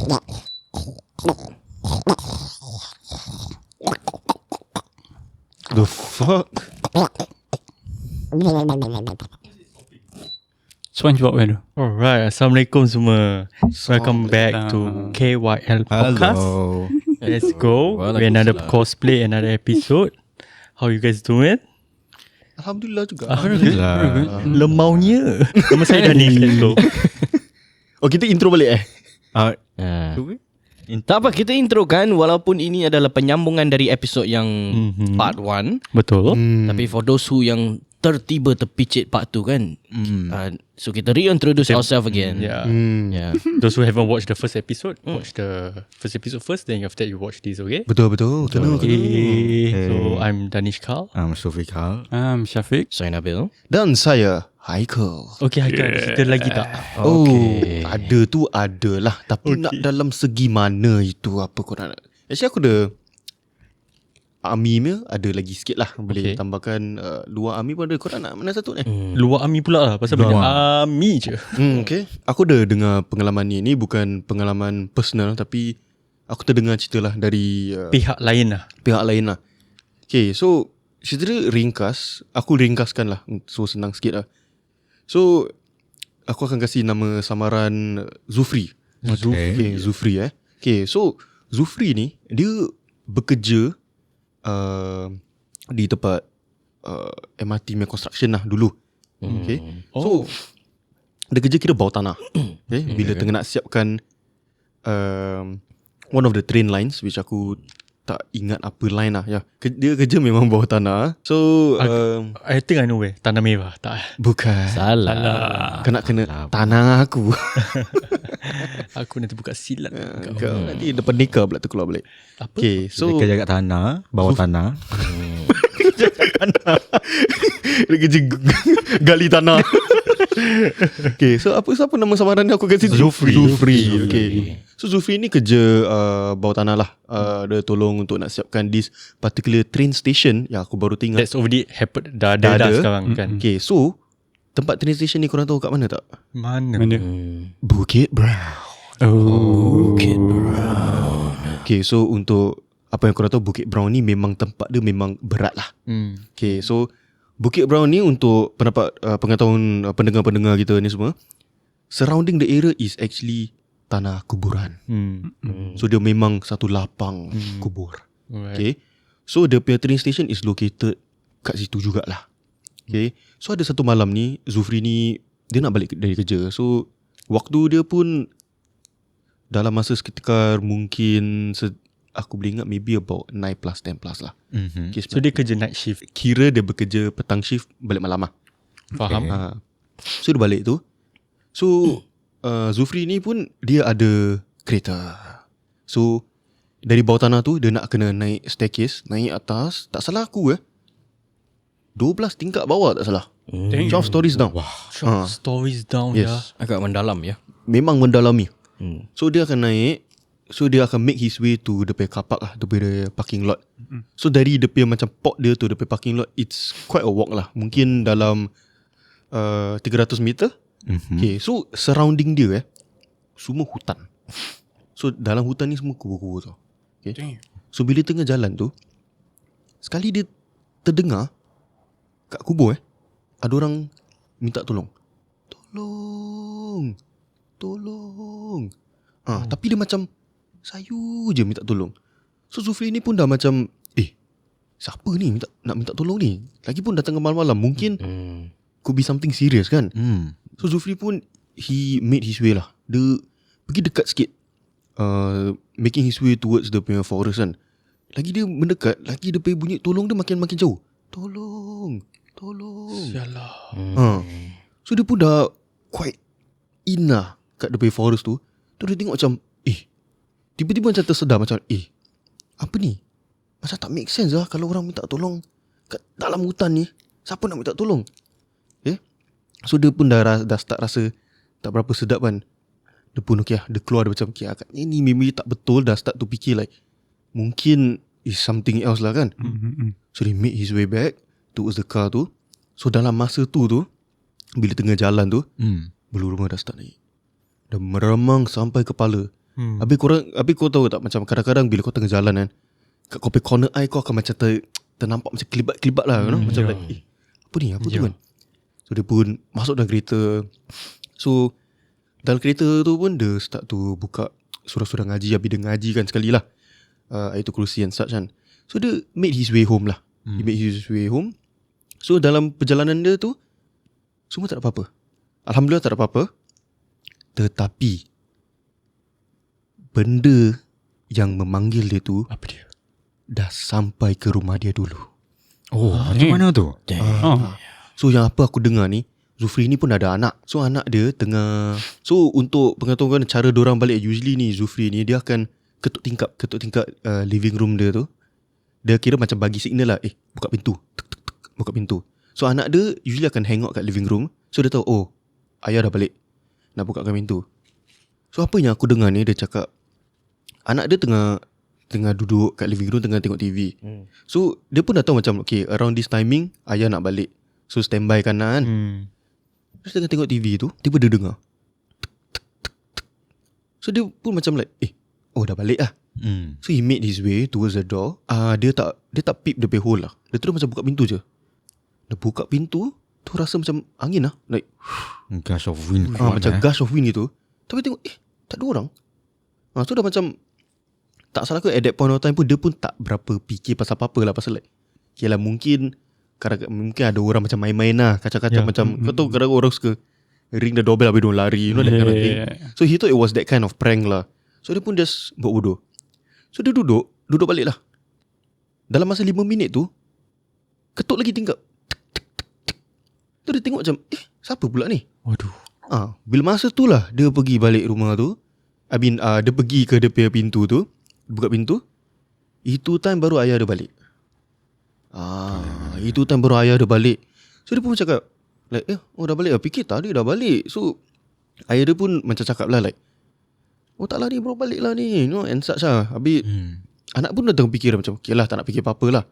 The fuck? SpongeBob tu. Alright, Assalamualaikum semua. Welcome back to KYL Podcast. Hello. Let's go. We another cosplay, another episode. How you guys doing? Alhamdulillah juga. Lemaunya. Nama saya Danish. Let's go. Oh, kita intro balik Tak apa, kita intro kan. Walaupun ini adalah penyambungan dari episod yang part 1. Betul. Tapi for those who yang tertiba terpicit part 2 kan, so kita reintroduce ourselves again. Yeah. Those who haven't watched the first episode, watch the first episode first. Then after that you watch this, okay? Betul. Okay. So I'm Danish Carl. I'm Sofikal. Syafiq. Saya Nabil. Dan saya Haikal. Okay, Haikal, kita lagi tak? Ada tu adalah. Tapi nak dalam segi mana itu, apa korang nak. Actually aku ada army punya ada lagi sikit lah. Boleh tambahkan luar army pun ada. Korang nak mana satu ni? Luar army pula lah. Pasal banyak army je. Okay. Aku dah dengar pengalaman ni. Ni bukan pengalaman personal, tapi aku terdengar cerita lah dari Pihak lain lah. Okay, so cerita dia ringkas. Aku ringkaskan lah, so senang sikit lah. So aku akan kasih nama samaran Zufri. Zufri Okay, so Zufri ni dia bekerja di tempat MRT punya construction lah dulu. Okay. So dia kerja kira bawah tanah. Okay. Bila tengah nak siapkan one of the train lines, which aku tak ingat apa line lah. Dia kerja memang bawah tanah. So I think I know where. Tanah Merah. Tak. bukan. Salah. Kena tanah aku. Aku nanti buka silat. Kau nanti depan nikah pula terkeluar balik. Apa? Okay, so Dia kerja kat tanah, bawah tanah. dia kerja gali tanah. Okay, so siapa nama samaran dia aku kasi Zufri. Okay. So Zufri ni kerja bawah tanah lah. Dia tolong untuk nak siapkan this particular train station yang aku baru tinggal. That's already happened. Dah ada sekarang kan. Okay, so tempat train station ni korang tahu kat mana tak? Mana? Bukit Brown. Bukit Brown. Okay, so untuk apa yang korang tahu, Bukit Brown ni memang tempat dia memang berat lah. Okay, so Bukit Brown ni untuk pendapat pengetahuan pendengar-pendengar kita ni semua, surrounding the area is actually tanah kuburan. So dia memang satu lapang kubur. Okay. So dia punya train station is located kat situ jugalah. Okay. So ada satu malam ni Zufri ni dia nak balik dari kerja. So waktu dia pun dalam masa sekitar mungkin aku boleh ingat maybe about 9 plus 10 plus lah. Okay, So dia kerja night shift. kira dia bekerja petang shift, balik malam lah. Faham? So dia balik tu. So Zufri ni pun dia ada kereta. So dari bawah tanah tu dia nak kena naik staircase, naik atas. Tak salah aku 12 tingkat bawah tak salah. 12 stories down. Short stories down. Yes. Agak mendalam ya. Memang mendalami. So dia akan naik. So dia akan make his way to the car park lah, the parking lot. So dari the macam port dia tu, the parking lot, it's quite a walk lah. Mungkin dalam 300 meter. Okay, so surrounding dia semua hutan. So dalam hutan ni semua kubur-kubur tau. Okay. So bila tengah jalan tu, sekali dia terdengar kat kubur ada orang minta tolong. Tolong. Tapi dia macam sayu je minta tolong. So Zufri ni pun dah macam siapa ni nak minta tolong ni? Lagipun datang malam-malam. Mungkin could be something serious kan. So Zufri pun he made his way lah. Dia pergi dekat sikit, making his way towards the forest kan. Lagi dia mendekat, lagi dia pergi bunyi tolong dia makin jauh. Tolong. Sialah. So dia pun dah quite in lah kat the forest tu. Tu dia tengok macam tiba-tiba macam tersedar macam apa ni? Macam tak make sense lah kalau orang minta tolong kat dalam hutan ni. Siapa nak minta tolong? So dia pun dah start rasa tak berapa sedap kan. Dia pun dia keluar, dia macam ini maybe tak betul. Dah start to fikir like mungkin is something else lah kan. So he made his way back towards the car tu. So dalam masa tu bila tengah jalan tu, bulu rumah dah start naik. Dah meremang sampai kepala. Habis kau tahu tak, macam kadang-kadang bila kau tengah jalan kan, kat kau punya corner eye kau akan macam ternampak macam kelibat-kelibat lah, macam like apa tu kan. So dia pun masuk dalam kereta. So dalam kereta tu pun dia start tu buka surah-surah ngaji. Habis dia ngaji kan sekali lah, Ayatul Kursi and such kan. So dia made his way home lah. He made his way home. So dalam perjalanan dia tu semua tak ada apa-apa, Alhamdulillah tak ada apa-apa. Tetapi benda yang memanggil dia tu, Apa dia? dah sampai ke rumah dia dulu. Macam mana tu? So yang apa aku dengar ni, Zufri ni pun ada anak. So anak dia tengah, so untuk pengetahuan cara dorang balik, usually ni Zufri ni dia akan ketuk tingkap living room dia tu. Dia kira macam bagi signal lah, buka pintu, tuk, tuk, tuk, buka pintu. So anak dia usually akan hang out kat living room. So dia tahu, oh ayah dah balik, nak bukakan pintu. So apa yang aku dengar ni, dia cakap anak dia tengah duduk kat living room, tengah tengok TV. So dia pun dah tahu macam, okay, around this timing ayah nak balik. So standby kan lah kan. Terus tengah tengok TV tu, tiba dia dengar tuk, tuk, tuk, tuk. So dia pun macam like, oh dah balik lah. So he made his way towards the door. Dia tak peep the hole lah. Dia terus macam buka pintu je. Dia buka pintu tu, rasa macam angin lah, like Gush of wind. macam gush of wind gitu. Tapi tengok, tak ada orang. So dah macam, tak salah ke, at that point of time pun dia pun tak berapa fikir pasal apa-apa lah. Pasal like, okay lah, mungkin ada orang macam main-main lah, kacau-kacau macam, kau tahu kadang orang suka ring the doorbell habis diorang lari, that kind of thing. So he thought it was that kind of prank lah. So dia pun just buat bodoh. So dia duduk balik lah. Dalam masa 5 minit tu, ketuk lagi tingkap. Tu dia tengok macam, siapa pula ni? Waduh. Bila masa tu lah dia pergi balik rumah tu. Dia pergi ke dia punya pintu tu, buka pintu. Itu time baru ayah dia balik. Itu time baru ayah dia balik. So dia pun cakap like, dah balik lah. Fikir tadi dah balik. So ayah dia pun macam cakap lah like, oh tak lah ni bro, balik lah ni, and such lah. Habis anak pun dah tengah fikir macam, okay lah, tak nak fikir apa-apa lah.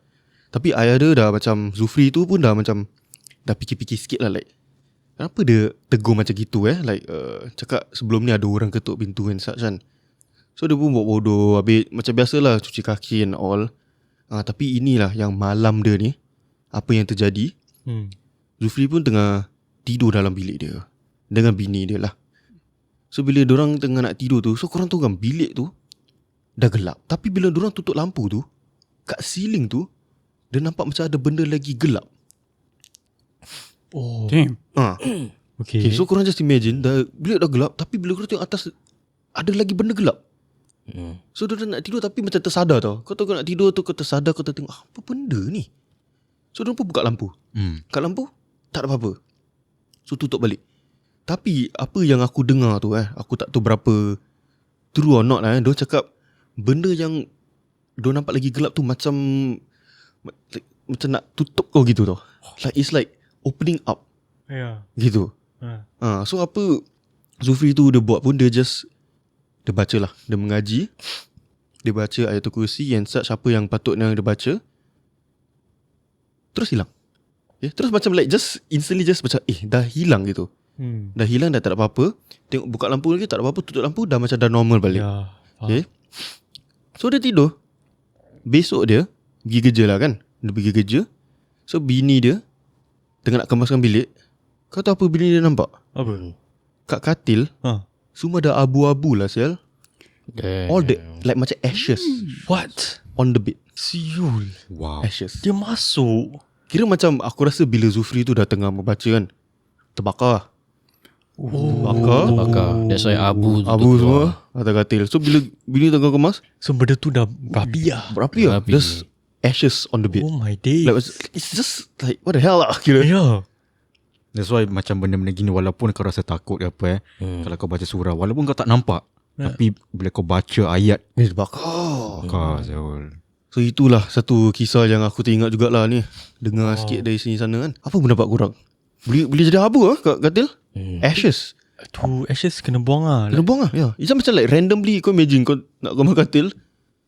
Tapi ayah dia dah macam, Zufri tu pun dah macam dah fikir-fikir sikit lah, like kenapa dia tegur macam gitu like cakap sebelum ni ada orang ketuk pintu and such kan. So dia pun buat bodoh. Habis macam biasalah cuci kaki and all. Tapi inilah yang malam dia ni, apa yang terjadi, Zufri pun tengah tidur dalam bilik dia dengan bini dia lah. So bila dorang tengah nak tidur tu, so korang tahu kan bilik tu dah gelap. Tapi bila dorang tutup lampu tu, kat ceiling tu dia nampak macam ada benda lagi gelap. Damn. Okay, so korang just imagine, bilik dah gelap, tapi bila korang tengok atas ada lagi benda gelap. So dia nak tidur tapi macam tersadar tau. Kau tahu kau nak tidur tu, kau tersadar, kau tengok apa benda ni. So dia pun buka lampu. Kat lampu tak ada apa-apa. So tutup balik. Tapi apa yang aku dengar tu aku tak tahu berapa true or not lah. Dia cakap benda yang dia nampak lagi gelap tu macam nak tutup kau gitu tau. Like it's like opening up. Gitu. So apa Zufri tu dia buat pun, dia baca lah. Dia mengaji. Dia baca Ayatul Kursi and such, apa yang patutnya dia baca. Terus hilang. Terus macam like just instantly just macam dah hilang gitu. Dah hilang, dah tak ada apa-apa. Tengok buka lampu lagi tak ada apa-apa, tutup lampu dah macam dah normal balik. Okay. So dia tidur. Besok dia pergi kerja lah kan. Dia pergi kerja. So bini dia tengah nak kemaskan bilik. Kau tahu apa bini dia nampak? Apa? Kat katil semua dah abu-abu lah sel. All the like macam ashes. What? On the bed. Siul. Wow. Ashes. Dia masuk. Kira macam aku rasa bila Zufri tu dah tengah membaca kan, terbakar. Terbakar. That's why abu semua atas katil. So bila bini tengah kemas, So benda tu dah berapi lah. berapi lah. There's ashes on the bed. Oh my days. Like, it's just like what the hell lah kira. That's why macam benda-benda gini, walaupun kau rasa takut ke apa kalau kau baca surah, walaupun kau tak nampak, tapi bila kau baca ayat, Terbakar. Zul. So itulah satu kisah yang aku teringat jugalah ni. Dengar sikit dari sini sana kan. Apa pendapat korang? Boleh jadi abu kat katil? Ashes. Tu ashes kena buang lah. Kena buang lah. It's macam like randomly. Kau imagine kau nak kemas katil,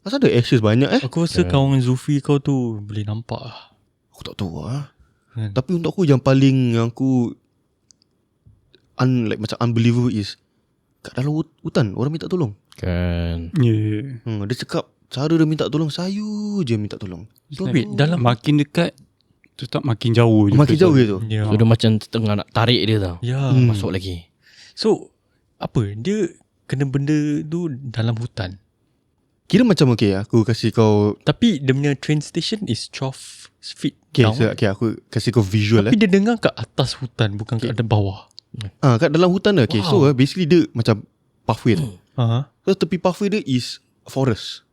asal ada ashes banyak Aku rasa kawan Zulfi kau tu boleh nampak lah. Aku tak tahu lah. Tapi untuk aku yang paling yang aku like macam unbelievable is kat dalam hutan orang minta tolong. Kan. Yeah. Dia cakap cara dia minta tolong, sayu je minta tolong. So wait, dalam Makin dekat tu tak makin jauh je. Makin jauh gitu. Ya. So dia macam tengah nak tarik dia tau. Ya. Masuk lagi. So apa dia kena benda tu dalam hutan. Kira macam aku kasih kau Tapi dia punya train station is 12 feet Okay, down. aku kasih kau visual Tapi dia dengar kat atas hutan, bukan kat bawah. kat dalam hutan dah. Okay, so basically dia macam pathway tu. So tepi pathway dia is forest.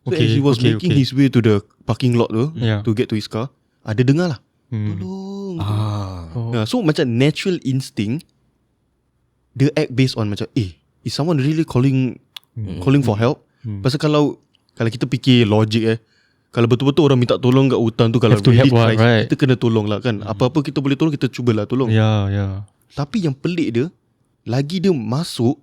So as he was making his way to the parking lot tu Yeah. to get to his car, ada dengar lah. Tolong. So macam natural instinct, dia act based on macam is someone really calling for help? Pasal kalau kita fikir logik kalau betul-betul orang minta tolong kat hutan tu, kalau Have to really help, try, right? kita kena tolong lah kan. Apa-apa kita boleh tolong, kita cubalah tolong. Ya, ya. Tapi yang pelik dia, lagi dia masuk,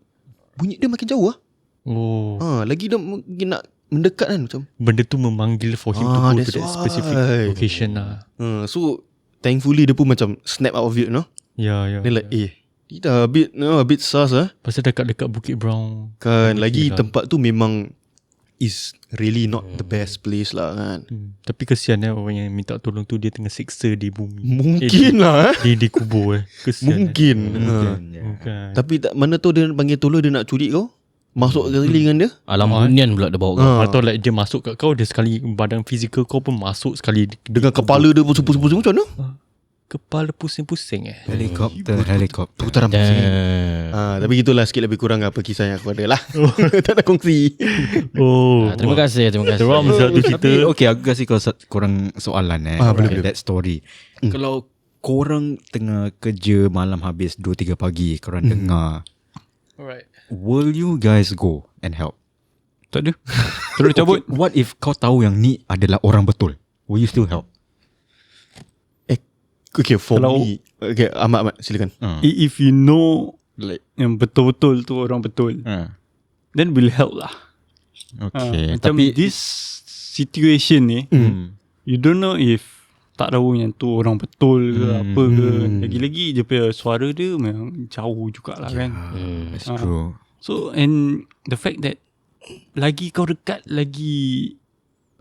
bunyi dia makin jauh lah. Oh. Lagi dia mungkin nak mendekat kan macam. Benda tu memanggil for him to go to that's that specific why. location lah. So thankfully dia pun macam snap out of it, Ya, ya. Dia like dia dah a bit sus Pasal dekat Bukit Brown kan. Lagi lah. tempat tu memang is really not the best place lah kan. Tapi kesian orang yang minta tolong tu, dia tengah siksa di bumi. Mungkin lah Di kubur Kesian. Mungkin. Bukan. Tapi tak, mana tahu dia panggil tolong, dia nak curi kau, masuk ke telingan dia. Alam bunian pula dia bawa kau. Atau like dia masuk kat kau, dia sekali badan fizikal kau pun masuk sekali Dengan kepala dia pusing-pusing macam mana? Kepala pusing-pusing Helikopter. Putaran pusing. Tapi gitulah sikit lebih kurang apa kisah yang aku ada lah. Tak nak kongsi. Oh. Terima kasih. Seram satu cerita. Tapi okay, aku kasih korang soalan boleh. that story. Kalau korang tengah kerja malam habis 2-3 pagi, korang dengar, Alright. will you guys go and help? Tak ada. Terus cabut. Okay, what if kau tahu yang ni adalah orang betul? Will you still help? Okay, for Kalau- me. Okay, Ahmad silakan. If you know Like, yang betul-betul tu orang betul, then will help lah. okay. Macam Tapi this situation ni, you don't know if tak tahu yang tu orang betul ke apa ke. Lagi-lagi dia punya suara dia memang jauh jugalah kan. that's true. So and the fact that lagi kau dekat, lagi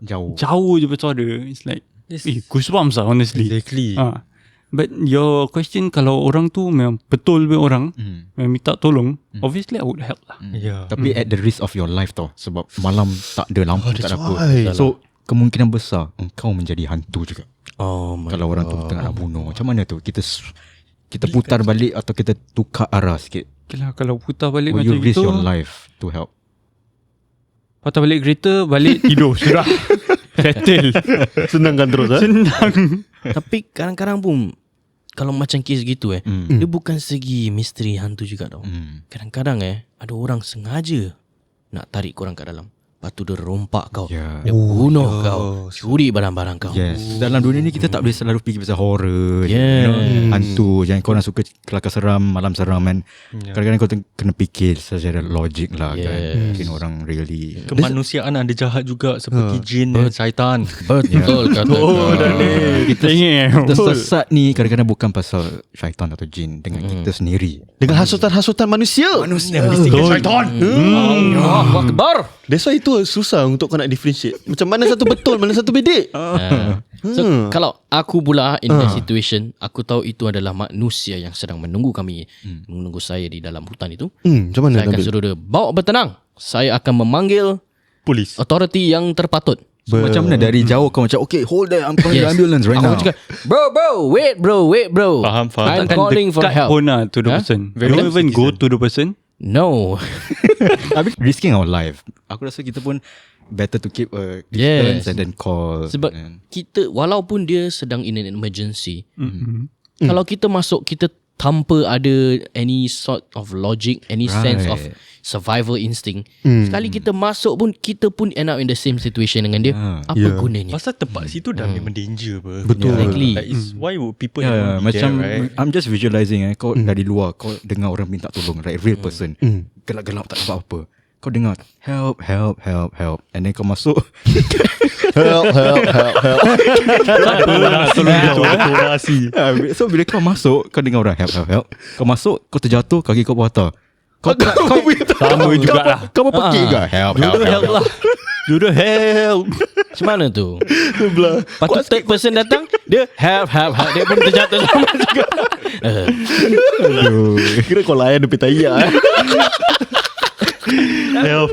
Jauh. je punya suara, it's like goosebumps lah honestly. Exactly. But your question, kalau orang tu memang betul punya orang, memang minta tolong, obviously I would help lah. Ya. Tapi at the risk of your life tau. Sebab malam tak ada lampu, tak ada apa. why. So kemungkinan besar engkau menjadi hantu juga. Oh my Kalau orang tu tengah nak bunuh, macam mana tu? Kita putar balik atau kita tukar arah sikit? Okay lah, kalau putar balik Will you macam risk gitu, your life to help? patah balik kereta, balik tidur sudah. Settle. Senangkan terus Senang. Tapi kadang-kadang pun kalau macam kes gitu dia bukan segi misteri hantu juga tau. Kadang-kadang ada orang sengaja nak tarik korang kat dalam. Lepas tu dia rompak kau. Yeah. Dia bunuh kau. Curi barang-barang kau. Yes. Dalam dunia ni kita tak boleh selalu fikir pasal horror, Yes. hantu. Jangan korang suka kelakar seram, malam seram kan. Kadang-kadang kau kena fikir secara logik lah kan. Mungkin orang really Kemanusiaan ada jahat juga, seperti jin dan syaitan. Betul kata kau. kita sesat ni kadang-kadang bukan pasal syaitan atau jin, dengan kita sendiri. Dengan hasutan-hasutan manusia. Syaitan. Allahu Akbar. That's why itu susah untuk kau nak differentiate. Macam mana satu betul, mana satu bedek. So kalau aku pula in that situation, aku tahu itu adalah manusia yang sedang menunggu kami, menunggu saya di dalam hutan itu. Macam mana Saya akan Nabil? suruh dia bawa bertenang. Saya akan memanggil Polis. authority yang terpatut. So, macam mana dari jauh kau macam okay, hold there, I'm calling the ambulance right now. Aku cakap, wait bro. Faham. I'm calling for help. Pun lah to the person. Very Don't even citizen. go to the person. No. Habis risking our life. Aku rasa kita pun better to keep a distance and then call. Sebab and kita, walaupun dia sedang in an emergency, kalau kita masuk, kita tanpa ada any sort of logic, any sense of survival instinct, sekali kita masuk pun, kita pun end up in the same situation dengan dia. Apa gunanya? Pasal tempat situ dah memang danger apa. Betul. Exactly. Like, why would people yeah, even be macam there, right? I'm just visualizing kau dari luar, kau dengar orang minta tolong, right, real person, gelap-gelap tak nampak apa, kau dengar help, and then kau masuk Help. Orasi. So bila kau masuk, kau dengar orang help, kau masuk, kau terjatuh, kaki kau patah, Kau Sama jugalah. Kau pakai juga. Help. lah. Jodoh help. Macam mana tu? Lepas tu third person datang, dia help. Dia pun terjatuh sama juga. Kira kau layan depan tayak Help.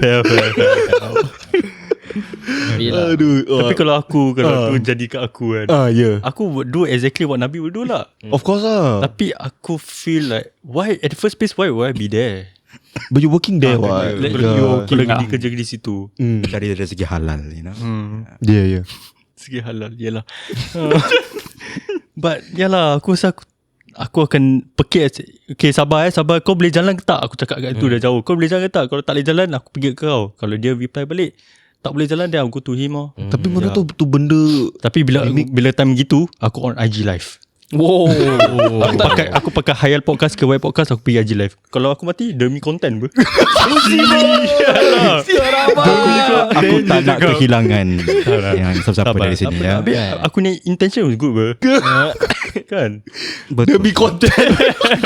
Yelah. Aduh. Tapi kalau tu jadi kat aku kan, Ya. aku would do exactly what Nabi would do lah. Of course lah. Tapi aku feel like, why at the first place, why would I be there? But you working there what? Kalau lagi kerja di situ, Cari dari segi halal, you know. Yeah. segi halal, yalah. But yalah, aku rasa aku akan pekik. Okay, sabar. Kau boleh jalan ke tak? Aku cakap kat tu dah jauh. Kau boleh jalan ke tak? Kalau tak boleh jalan, aku pergi ke kau. Kalau dia reply balik, tak boleh jalan, dia aku to him lah. Tapi mana tu benda. Tapi bila time gitu, aku on IG live. Wow. Aku pakai Hayal Podcast ke Y Podcast, aku pergi IG live. Kalau aku mati, demi konten ber. Aku tak nak kehilangan yang siapa-siapa dari sini ya. Habis aku ni intention was good ber. Kan? Demi konten.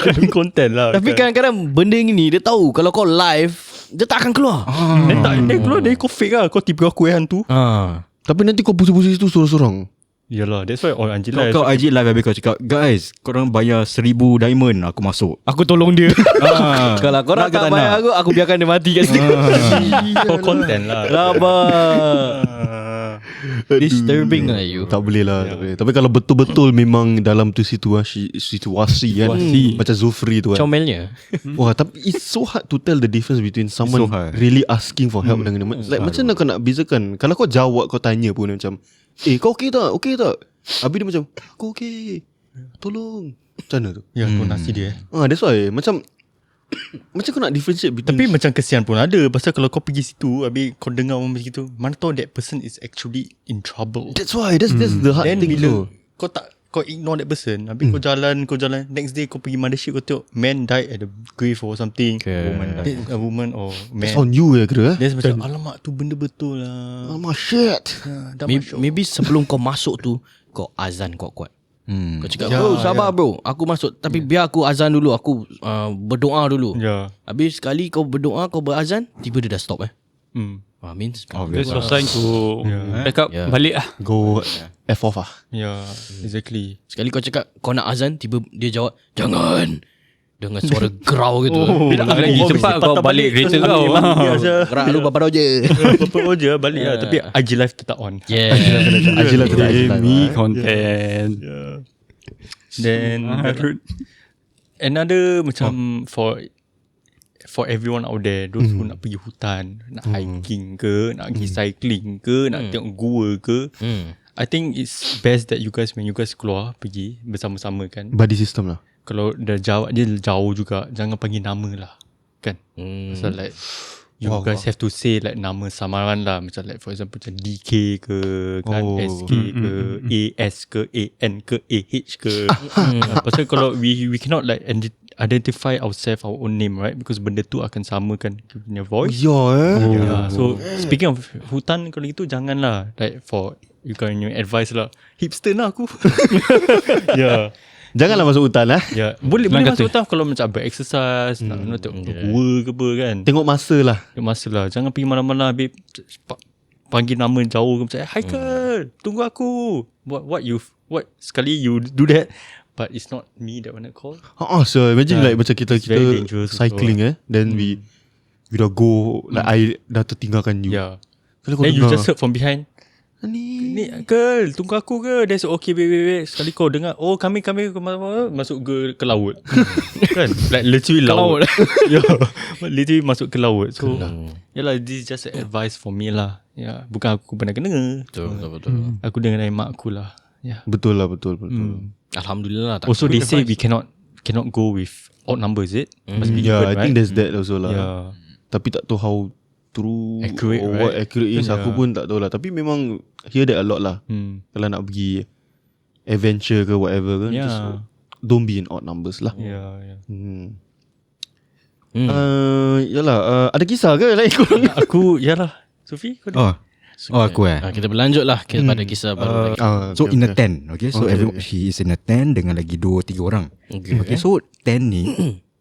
Demi konten lah. Tapi kadang-kadang benda ni dia tahu kalau kau live, dia tak akan keluar. Dia keluar dari kau fake lah. Kau tipu aku hantu. Tapi nanti kau pusing-pusing situ sorang-sorang. Yalah, that's why on IG live. Kau IG live habis kau cakap, guys, korang bayar 1,000 diamond, aku masuk. Aku tolong dia. Kalau korang Nak ke tak tak bayar nak? aku biarkan dia mati kat situ. Kau konten lah. Sabar. Disturbing lah you. Tak boleh lah. Tak boleh. Tapi kalau betul-betul memang dalam tu situasi kan, macam Zufri tu kan. Comelnya. Wah, tapi it's so hard to tell the difference between someone so hard. really asking for help dengan like macam mana kau nak bezakan. Kalau kau jawab, kau tanya pun macam, kau okey tak? Habis dia macam, aku okey, tolong. Macam mana tu? Ya, kau nasi dia. That's why macam kau nak differentiate between. Tapi macam kesian pun ada. Pasal kalau kau pergi situ, habis kau dengar orang begitu, mana tahu that person is actually in trouble. That's why that's the hard Then thing bila tu. kau ignore that person, habis kau jalan, next day kau pergi mothership, kau tengok man died at the grave or something. A woman or man. That's on you kira. Dia macam, alamak tu benda betul lah. Alamak shit. Maybe sebelum kau masuk tu, kau azan kuat-kuat. Kau cakap, bro sabar bro, aku masuk. Tapi biar aku azan dulu, aku berdoa dulu. Habis sekali kau berdoa, kau berazan, tiba dia dah stop means That's your sign to back up balik lah. Go F off lah. Yeah, exactly. Sekali kau cakap kau nak azan, tiba dia jawab jangan, dengan suara gerau gitu. Lagi cepat kau balik kereta kau. Gerak lu Bapak Roger. Bapak Roger balik lah. Tapi IG live tetap on. Yeah. Ajilah Demi content. Then another macam for everyone out there, those who nak pergi hutan, nak hiking ke, nak pergi cycling ke, nak tengok gua ke, I think it's best that you guys, when you guys keluar pergi bersama-sama kan. Body system lah. Kalau dia jauh juga, jangan panggil nama lah kan. Pasal like you guys have to say like nama samaran lah. Macam like for example macam DK ke kan, SK ke, AS ke, AN ke, AH ke. Pasal kalau we cannot like identify ourselves, our own name, right? Because benda tu akan samakan punya voice. Yeah. So speaking of hutan, kalau gitu janganlah like for you can advice lah. Hipster lah aku. Yeah. Janganlah masuk hutan lah. Ya, boleh masuk hutan kalau macam exercise, nak tengok gua ke apa kan. Tengok masa lah. Tengok masa lah. Jangan pergi malam-malam habis panggil nama jauh macam Haikal, tunggu aku. What sekali you do that, but it's not me that wanna call. So imagine like macam kita very dangerous cycling then we dah go like I dah tertinggalkan you. Yeah. Kalau kau Then you dengar, just heard from behind. Ni girl, tunggu aku ke? Dia so okay, wait. Sekali kau dengar, kami masuk ke laut. Kan? Like literally laut. Yeah. Literally masuk ke laut. So yalah, this is just advice for me lah. Yeah. Bukan aku pernah kena. Betul. Aku dengar dari mak aku lah. Yeah. Betul lah, betul. Alhamdulillah. Also they say we cannot go with odd numbers, is it? Must be even, I think there's that also lah. Yeah. Tapi tak tahu how true Accurate, or right? what accurate is. Aku pun tak tahu lah. Tapi memang hear that a lot lah. Kalau nak pergi adventure ke whatever kan, just don't be in odd numbers lah. Yeah. Yalah, ada kisah ke lain korang? Aku yalah. Sophie, kau Aku Kita berlanjut lah pada kisah baru lagi. So in a tent, okay. So she is in a tent dengan lagi 2-3 orang. Okay. So tent ni,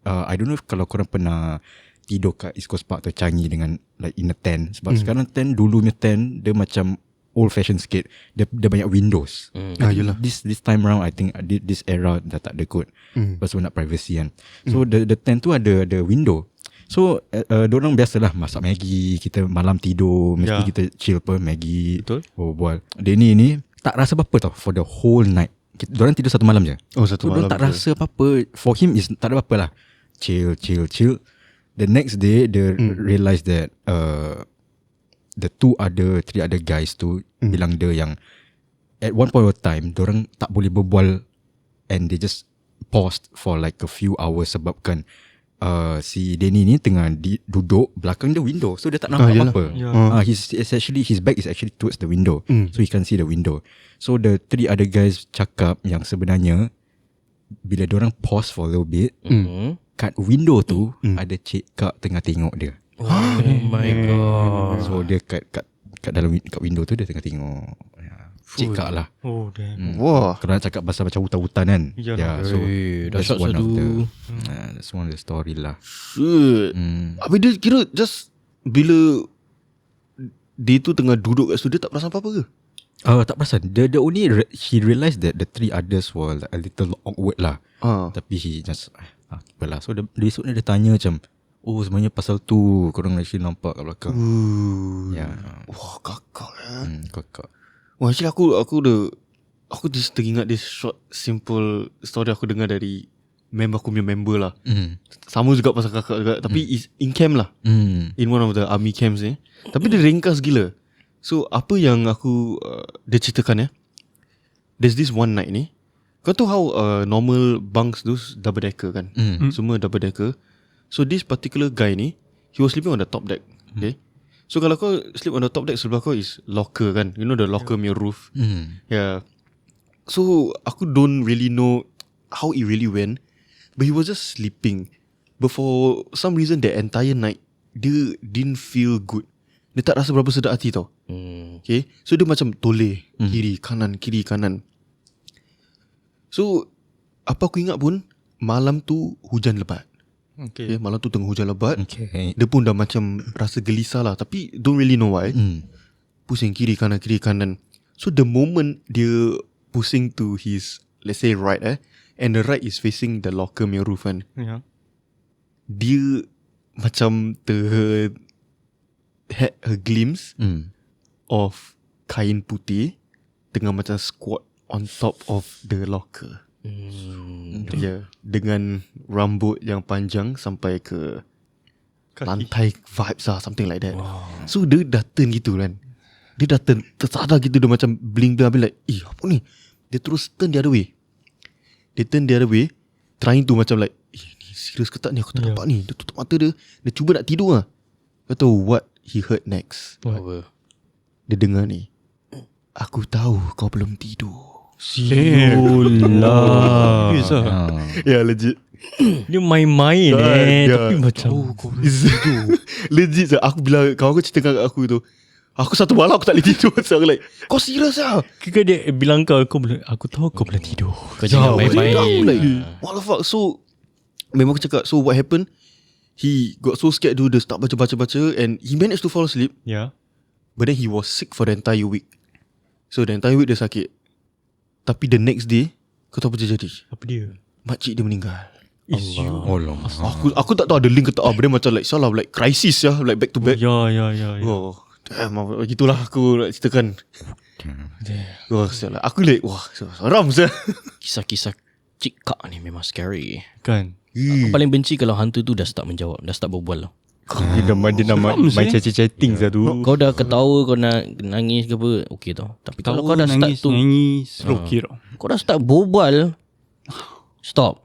I don't know if kalau korang pernah tidur kat East Coast Park atau Changi dengan like in a tent. Sebab sekarang tent, dulunya tent dia macam old fashion sikit. Dia banyak windows. Yelah. This time around I think this era dah tak ada kot. Lepas tu nak privacy kan. So the tent tu ada window. So diorang biasalah masak Maggi, kita malam tidur mesti kita chill apa Maggi. Betul. Bual. Dia ni tak rasa apa-apa tau for the whole night. Diorang tidur satu malam je. Oh, satu So malam diorang tak je. rasa apa-apa. For him is tak ada apa-apa lah. Chill. The next day they realise that the three other guys tu bilang dia yang at one point of time diorang tak boleh berbual and they just paused for like a few hours sebabkan si Danny ni tengah duduk belakang the window, so dia tak nampak yelah. apa-apa. His back is actually towards the window, so he can see the window. So the three other guys cakap yang sebenarnya bila diorang pause for a little bit, kat window tu ada cik kak tengah tengok dia. Oh my god. So dia kat dalam kat window tu dia tengah tengok. Cik kak lah. Oh damn. Wah. Kalau nak cakap pasal macam hutan-hutan kan. Yalah. So that's dahsyat one of the satu. that's one of the story lah. Shit. Habis dia kira just bila dia tu tengah duduk kat situ, dia tak perasan apa-apa ke? Tak perasan. The only he realised that the three others were a little awkward lah. Tapi he just apalah. So besok dia tanya macam, oh sebenarnya pasal tu korang actually nampak kat belakang. Ya. Wah, kakak Kakak. Wah, actually aku just teringat this short simple story aku dengar dari aku punya member lah. Sama juga pasal kakak juga, tapi is in camp lah. In one of the army camps ni. Tapi dia ringkas gila. So apa yang aku dia ceritakan there's this one night ni. Kau tahu how normal bunks those double decker kan? Semua double decker. So this particular guy ni, he was sleeping on the top deck. Okay. So kalau kau sleep on the top deck, sebelah kau is locker kan? You know the locker punya roof. Yeah. So aku don't really know how it really went, but he was just sleeping. But for some reason the entire night dia didn't feel good. Dia tak rasa berapa sedap hati tau. Okay. So dia macam toleh kiri kanan. So apa aku ingat pun, malam tu hujan lebat. Okay, malam tu tengah hujan lebat. Okay. Dia pun dah macam rasa gelisah lah, tapi don't really know why. Pusing kiri kanan. So the moment dia pusing to his, let's say right and the right is facing the locker punya roof kan, dia macam had a glimpse of kain putih tengah macam squat on top of the locker. Dengan rambut yang panjang sampai ke lantai vibes lah, something like that. So dia dah turn gitu kan. Dia dah turn, tersadar gitu, dia macam bling-bling, habis like, apa ni? Dia terus turn the other way. Dia turn the other way, trying to macam like, ni serius ke tak ni, aku tak nampak ni. Dia tutup mata dia, dia cuba nak tidur lah. Kau tahu what he heard next? Apa? Dia dengar ni, aku tahu kau belum tidur. Siulah. Ya, legit. Dia main-main tapi macam legit sah. Aku bila kawan aku cerita kat aku tu, aku satu malam aku tak boleh tidur. So aku like, kau serius lah? Kira dia bilang aku tahu kau boleh tidur. Kau jangan main-main. Like, what the fuck? So memang aku cakap, so what happened, he got so scared tu, dia start baca and he managed to fall asleep. Yeah. But then he was sick for the entire week. So the entire week dia sakit. Tapi the next day, kau tahu apa jadi? Apa dia? Makcik dia meninggal. Allah. Aku tak tahu ada link ke tak. But then macam like salah, like crisis ya, like back to back. Ya. Oh, damn, gitulah aku nak ceritakan. Wah, sialah. Aku like, wah, seram sah. Kisah-kisah cik kak ni memang scary. Kan. Aku paling benci kalau hantu tu dah start menjawab, dah start berbual lah. Dia dah main chatting tu. Kau dah ketawa, kau nak nangis ke apa, okey tau. Tapi kalau kau dah start tu, nangis, okey tau. kau dah start berbual, stop.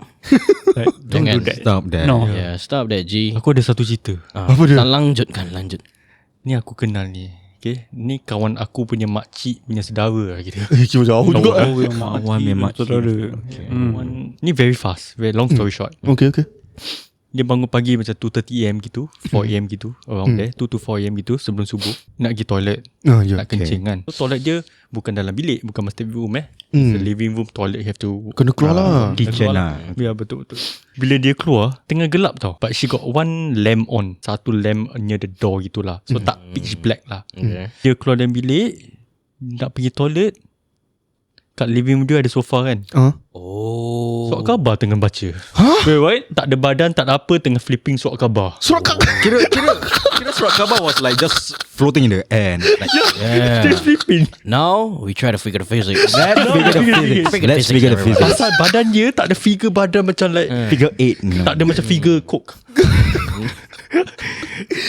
Don't do that. Stop that. No. Yeah, stop that G. Aku ada satu cerita. Apa dia? Lanjut. Ni aku kenal ni. Okay. Ni kawan aku punya makcik punya saudara lah kita. Kira jauh juga. Kawan memang saudara. Ni very fast, very long story short. Okay. Dia bangun pagi macam 2:30am gitu, 4am gitu, around there, 2 to 4am gitu sebelum subuh. Nak pergi toilet, nak kencing kan. So toilet dia bukan dalam bilik, bukan master room It's a living room, toilet you have to Kena keluar lah. Kitchen keluar lah. Ya betul. Bila dia keluar, tengah gelap tau. But she got one lamp on, satu lamp near the door gitulah. So tak pitch black lah. Okay. Dia keluar dalam bilik, nak pergi toilet. Kat living room dia ada sofa kan. Oh. Surat khabar tengah baca. Wait, what? Tak ada badan, tak ada apa, tengah flipping surat khabar. Surat khabar. Kira surat khabar was like just floating in the air. Like, Yeah. Dia flipping. Now we try to figure the physics. let's figure the physics. Pasal badan dia tak ada figure badan macam like Figure 8. tak ada macam figure coke.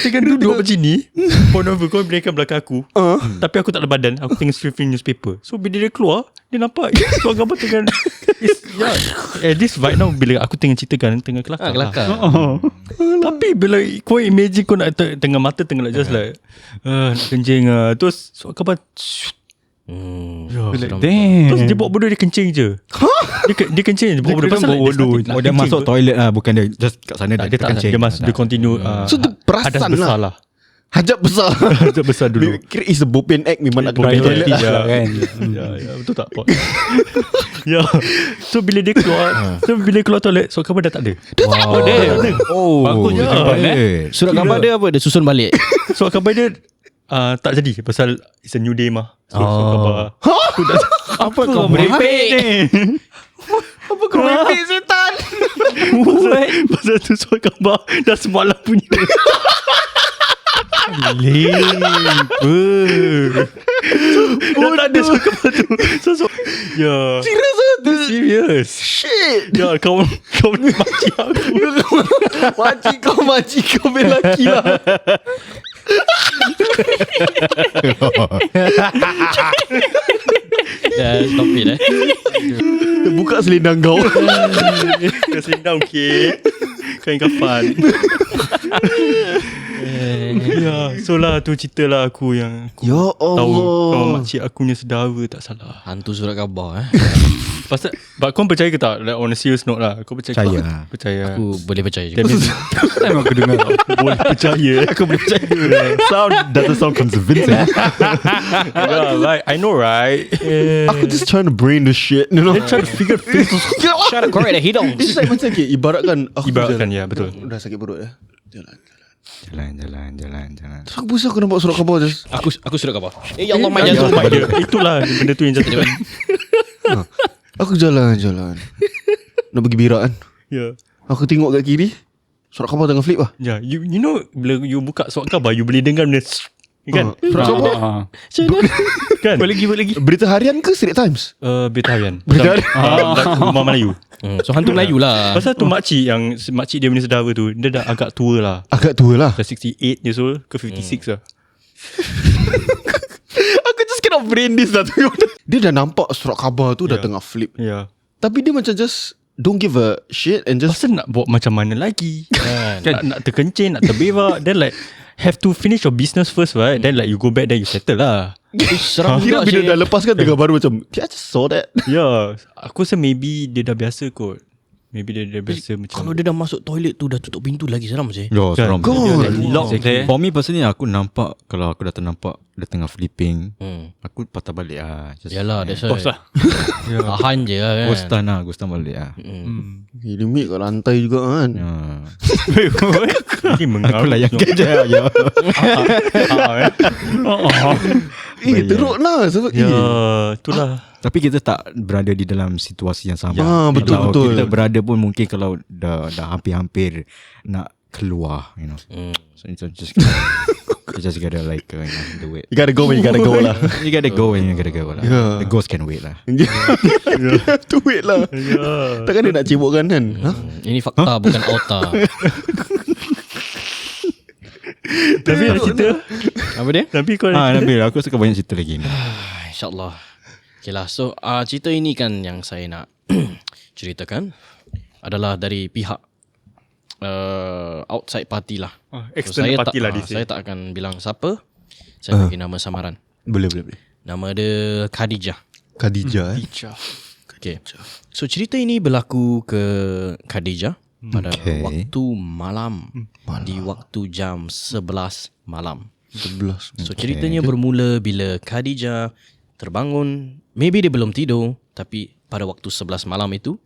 Tengah duduk macam ni, phone over kau berikan belakang aku. Tapi aku tak ada badan, aku tengah flipping newspaper. So bila dia keluar, dia nampak surat khabar tengah at least right now bila aku tengah ceritakan tengah kelakar. Kelakar. Tapi bila kau imagine kau nak tengah mata tengah like just like nak kencing terus surat khabar Like, terus damn. dia buat bodoh, dia kencing je. Dia kencing je, buat bodoh. Pasal buat bodoh. Oh, dia masuk toilet lah, bukan dia just kat sana tak, dia tak kencing. dia masuk, dia continue So dia perasan hadas besar lah. lah. Hajat besar. Hajat besar dulu. Kira is a bopian act. Memang nak kena Bopian toilet act, lah. kan. Ya, betul tak Pak? Ya. So bila dia keluar toilet, surat khabar dah tak ada. Wow. Oh, Bagus je. Surat khabar dia apa? Dia susun balik. Surat khabar dia tak jadi pasal it's a new day mah. So surat khabar Apa kau merepek ni? Apa kau merepek setan? pasal tu surat khabar dah semalam punya. Dah tak ada surat khabar tu. So ya. Serious. Shit. Ya, kau maki aku. Makcik kau belaki lah. Stop it Buka selendang kau. Kau selendang okay. Kain kafan. Ya, so lah tu cerita lah aku yang aku Ya tahu kau Allah. makcik aku punya saudara tak salah. Hantu surat khabar Pasal kau percaya ke tak? Like on a serious note lah. Kau percaya? Percaya. Percaya. Aku boleh percaya That juga. means Time aku dengar. boleh percaya. Aku boleh percaya. Doesn't sound convincing. Yeah, right. I know, right? Aku just trying to brain the shit, you know. Try to figure things. Shut up, correct the hidung. It's like macam okay, ibaratkan aku Ibaratkan, jalan. ya, betul. Dah sakit perut ya. Jalan. Terus aku pusing aku nampak surat khabar just. Aku surat khabar. Ya Allah, main jantung. Itulah benda tu yang jatuh. Aku jalan. Nak pergi berak kan. Ya. Aku tengok kat kiri. Surat khabar tengah flip lah. Ya, you know bila you buka surat khabar you boleh dengar benda kan? Surat khabar. Kan? Boleh lagi. Berita harian ke Straits Times? Berita harian. Berita harian. Rumah Melayu. So hantu Melayu lah. Pasal tu makcik dia punya saudara tu, dia dah agak tua lah. Agak tua lah. Dah 68 years old ke 56 lah. Aku just cannot brain this lah. Dia dah nampak surat khabar tu dah tengah flip. Ya. Tapi dia macam just don't give a shit and just Pasal nak buat macam mana lagi? Kan. Nak terkencing, nak terberak. Then like have to finish your business first, right? Then like you go back, then you settle lah. Seram kira juga bila Syed. dah lepas kan tengah baru macam I just saw that. Ya, aku rasa maybe dia dah biasa kot. Maybe dia dah biasa macam. Kalau dia dah masuk toilet tu dah tutup pintu lagi seram sih. Yo, seram. God. Lock there. For me personally, aku nampak kalau aku dah ternampak dia tengah flipping, Hmm. aku patah balik lah. Just, Yalah, that's why. Bos lah. Tahan je lah kan. Ghostan balik lah. Limit kat lantai juga kan. Ya. Ini mengarut. Aku layan je. Ya. Teruk lah sebab Ya, itulah. Tapi kita tak berada di dalam situasi yang sama. betul, Kalau betul. kita berada pun mungkin kalau dah hampir-hampir nak keluar, you know. So it's just you just gotta like do it. You gotta go when you gotta go lah. You gotta go and you gotta go lah. Yeah. The ghost can wait lah. You have to wait lah. Takkan dia nak cebokkan kan? Ini fakta bukan auta. Tapi ada cerita. Apa dia? Tapi kau Nabil, aku suka banyak cerita lagi ni. InsyaAllah. Okay lah. So cerita ini kan yang saya nak ceritakan adalah dari pihak outside party lah. external party lah saya tak akan bilang siapa. Saya bagi nama samaran. Boleh. Nama dia Khadijah. Khadijah Okay. So cerita ini berlaku ke Khadijah pada waktu malam, di waktu jam 11 malam. 11. So ceritanya bermula bila Khadijah terbangun. Maybe dia belum tidur, tapi pada waktu 11 malam itu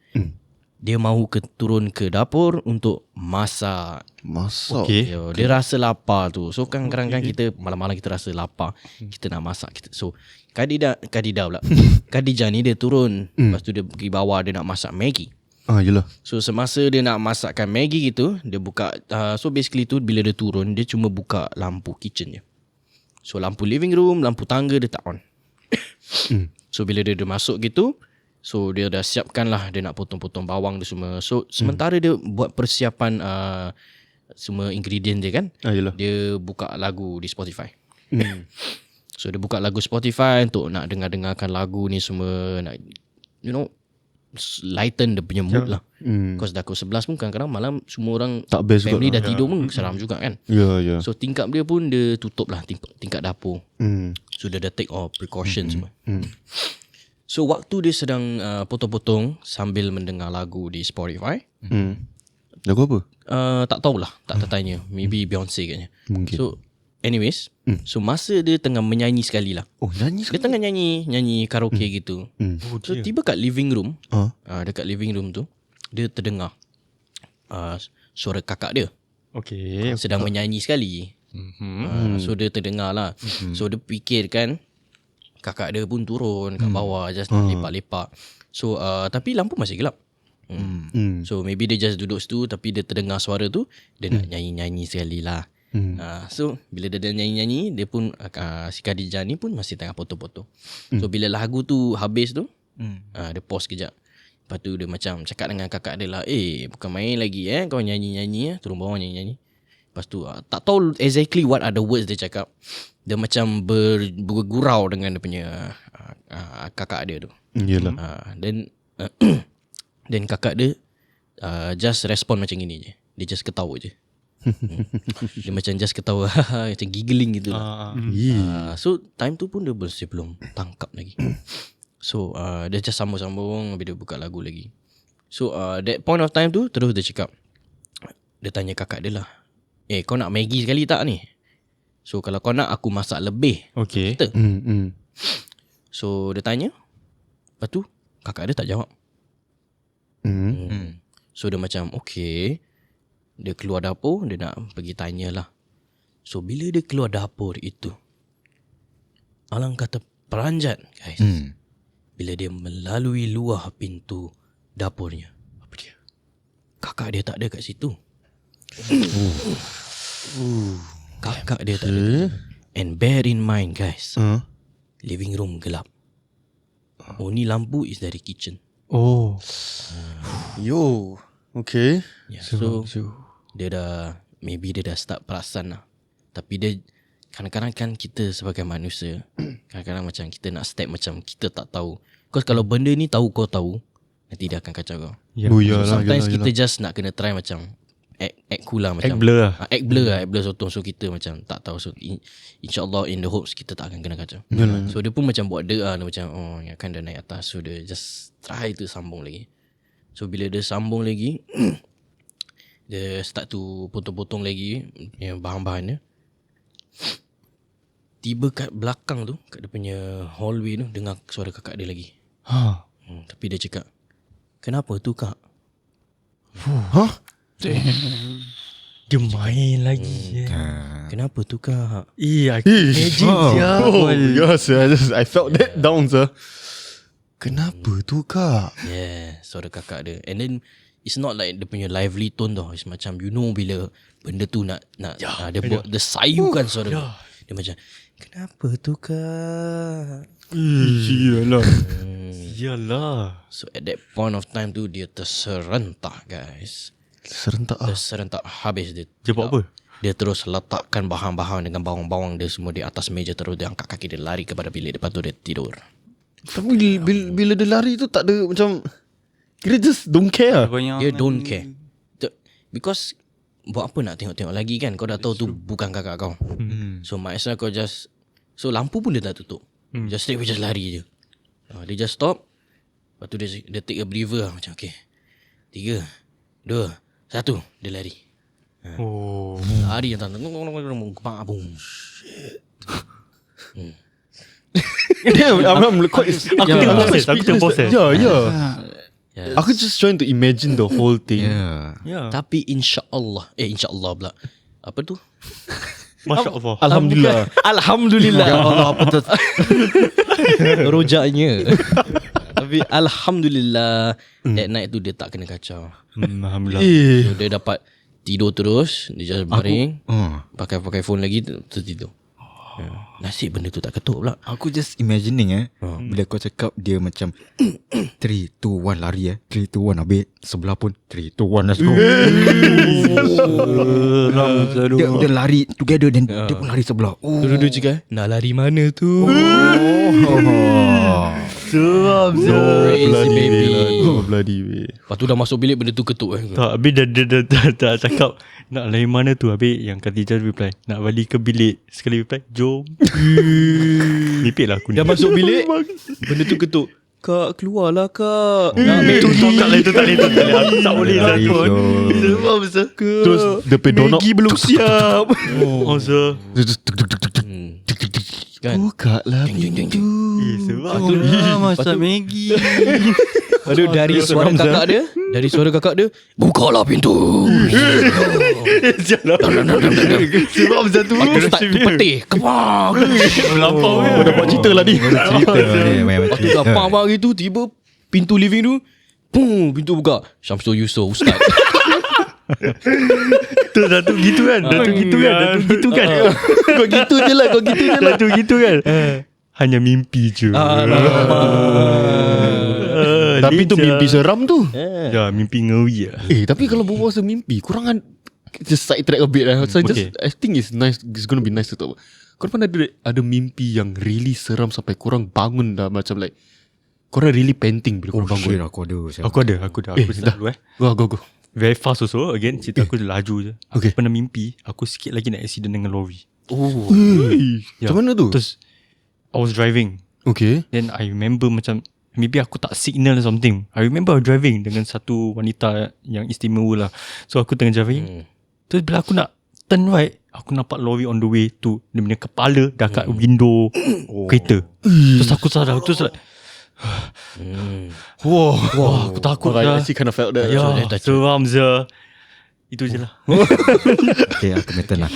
dia mahu turun ke dapur untuk masak. Masak. Dia rasa lapar tu. So kadang-kadang kita malam-malam kita rasa lapar, kita nak masak kita. So Khadijah ni dia turun, lepas tu dia pergi bawah, dia nak masak Maggi. Yelah. So semasa dia nak masakkan Maggi gitu, dia buka so basically tu bila dia turun, dia cuma buka lampu kitchen je. So lampu living room, lampu tangga dia tak on. So bila dia masuk gitu, so dia dah siapkan lah, dia nak potong-potong bawang dia semua. So sementara dia buat persiapan semua ingredient dia kan, Yelah. dia buka lagu di Spotify. So dia buka lagu Spotify untuk nak dengar-dengarkan lagu ni semua, nak lighten dia punya mood lah. Because dah pukul 11 pun kadang-kadang malam semua orang Tak best juga. family dah tidur pun seram juga kan. Ya. So tingkap dia pun dia tutup lah, tingkap dapur. So dia dah take all precautions semua. So waktu dia sedang potong-potong sambil mendengar lagu di Spotify, Lagu apa? tak tahulah, tak tertanya. Maybe Beyonce katnya. Mungkin. So anyways, so masa dia tengah menyanyi sekali lah. Oh, nyanyi Dia tengah nyanyi karaoke gitu. So tiba kat living room, dekat living room tu, dia terdengar suara kakak dia Okay. sedang menyanyi sekali. So dia terdengar lah. So dia fikirkan kakak dia pun turun kat bawah, just nak lepak-lepak. So tapi lampu masih gelap. So maybe dia just duduk situ, tapi dia terdengar suara tu, dia nak nyanyi-nyanyi sekali lah. So bila dia dah nyanyi-nyanyi, dia pun si Khadijah ni pun masih tengah potong-potong. So bila lagu tu habis tu, dia pause kejap. Lepas tu dia macam cakap dengan kakak dia lah, bukan main lagi kau nyanyi-nyanyi, turun bawah nyanyi-nyanyi. Lepas tu tak tahu exactly what are the words dia cakap. Dia macam bergurau dengan dia punya kakak dia tu. Yelah. Then kakak dia just respon macam gini je. Dia just ketawa je. Dia macam just ketawa macam giggling gitu lah. So time tu pun dia masih belum tangkap lagi. So dia just sambung-sambung, habis dia buka lagu lagi. So that point of time tu terus dia cakap, dia tanya kakak dia lah, kau nak Maggi sekali tak ni? So kalau kau nak aku masak lebih. Okay. Kita. So dia tanya, lepas tu kakak dia tak jawab. So dia macam okay. Dia keluar dapur, dia nak pergi tanyalah. So bila dia keluar dapur itu, alangkah terperanjat guys, bila dia melalui luar pintu dapurnya, apa dia? Kakak dia tak ada kat situ. Kakak dia tak ada. And bear in mind guys, living room gelap. Only lampu is dari kitchen. Oh. Yo. Okay. Yeah, so dia dah, maybe dia dah start perasan lah. Tapi dia kadang-kadang kan kita sebagai manusia, kadang-kadang macam kita nak step macam kita tak tahu. Because kalau benda ni tahu kau tahu, nanti dia akan kacau kau. So sometimes kita just nak kena try macam act cool lah, macam Act blur lah. Act blur sotong. So kita macam tak tahu. So insyaAllah in the hopes kita tak akan kena kacau. So dia pun macam buat dia macam ya kan dah naik atas. So dia just try to sambung lagi. So bila dia sambung lagi, dia start to potong-potong lagi yang bahan-bahannya. Tiba kat belakang tu, kat dia punya hallway tu, dengar suara kakak dia lagi. Tapi dia cakap, kenapa tu kak? Dia main lagi. Kenapa tu kak? I can imagine siap. Oh yes, I felt that down sir. Kenapa tu kak? Yeah, suara kakak dia. And then it's not like dia punya lively tone tau. It's macam bila benda tu nak dia buat, dia sayukan suara dia. Dia macam, kenapa tu kak? Yalah. So at that point of time tu, dia terserentak guys. Terserentak habis dia. Dia buat apa? Dia terus letakkan bahan-bahan dengan bawang-bawang dia semua di atas meja. Terus dia angkat kaki dia, lari kepada bilik. Lepas tu dia tidur. Tapi bila dia lari tu tak ada macam, kira just don't care. Dia don't care. Because buat apa nak tengok-tengok lagi kan? Kau dah tahu tu bukan kakak kau. So might as well kau just, so lampu pun dia tak tutup. Just straight away just lari je. Dia just stop. Lepas tu dia take a breather lah. Macam okay, 3, 2, Satu, dia lari. Oh. Lari yang tak kepak boom. Damn, I'm quite. Aku tengok proses. Aku tengok proses. Yeah. Yeah. Aku just trying to imagine the whole thing. Yeah. Tapi insya-Allah pula. Apa tu? Masya Allah. Alhamdulillah. Alhamdulillah. Ya Allah, apa tu? Rojaknya. Tapi alhamdulillah that night tu dia tak kena kacau. Alhamdulillah. So, dia dapat tidur terus, dia just baring, pakai phone lagi tertidur. Nasib benda tu tak ketuk pula. Aku just imagining bila kau cakap dia macam 3, 2, 1 lari 3, 2, 1 habis sebelah pun 3, 2, 1 let's go. Dia lari together then dia pun lari sebelah. Dulu-dulu juga nak lari mana tu? Seram. Crazy baby. Bloody way. Lepas tu dah masuk bilik benda tu ketuk Tak, habis dia cakap nak lain mana tu. Habis yang Khadijah reply, nak balik ke bilik. Sekali reply, jom. Mipik lah aku ni. Dah masuk bilik benda tu ketuk. Kak keluarlah kak. Itu tak boleh. Aku tak boleh takut. Sebab besar ke? Terus dia pay donut. Maggi belum siap. Oh, sir. Kan? Bukalah pintu. Sebab Masak Maggi. Aduh, dari suara kakak dia, bukalah pintu. Sebab satu. Aku start tu petih. Kepak. Melampau. Kau dah buat cerita lah ni. Lepas tu dah pam gitu, tiba pintu living tu, boom, pintu buka. Syamsul Yusof Ustaz. Tu satu gitu kan. Satu gitu kan. Kau gitu je lah. Satu gitu kan. Hanya mimpi je. Tapi tu mimpi seram tu. Ya, mimpi ngeri lah. Tapi kalau berbual pasal mimpi, korang just side track a bit lah. So Okay. I think it's nice. It's gonna be nice to talk about. Korang pernah ada mimpi yang really seram sampai korang bangun dah macam like korang really panting bila korang bangun. Shit, aku ada. Aku ada. Aku cerita dulu Go. Very fast also. Again, cerita aku laju je. Aku Okay. pernah mimpi aku sikit lagi nak accident dengan lori. Macam mana tu? Terus I was driving. Okay. Then I remember macam maybe aku tak signal or something. I remember I was driving dengan satu wanita yang istimewa lah. So aku tengah driving. Terus bila aku nak turn right, aku nampak lori on the way to dia punya kepala dah kat window kereta. Terus aku sadar. Terus like Wow. aku takut I dah. actually kind of felt that. Ya, seram je. Itu je lah. Okay, aku punya turn lah.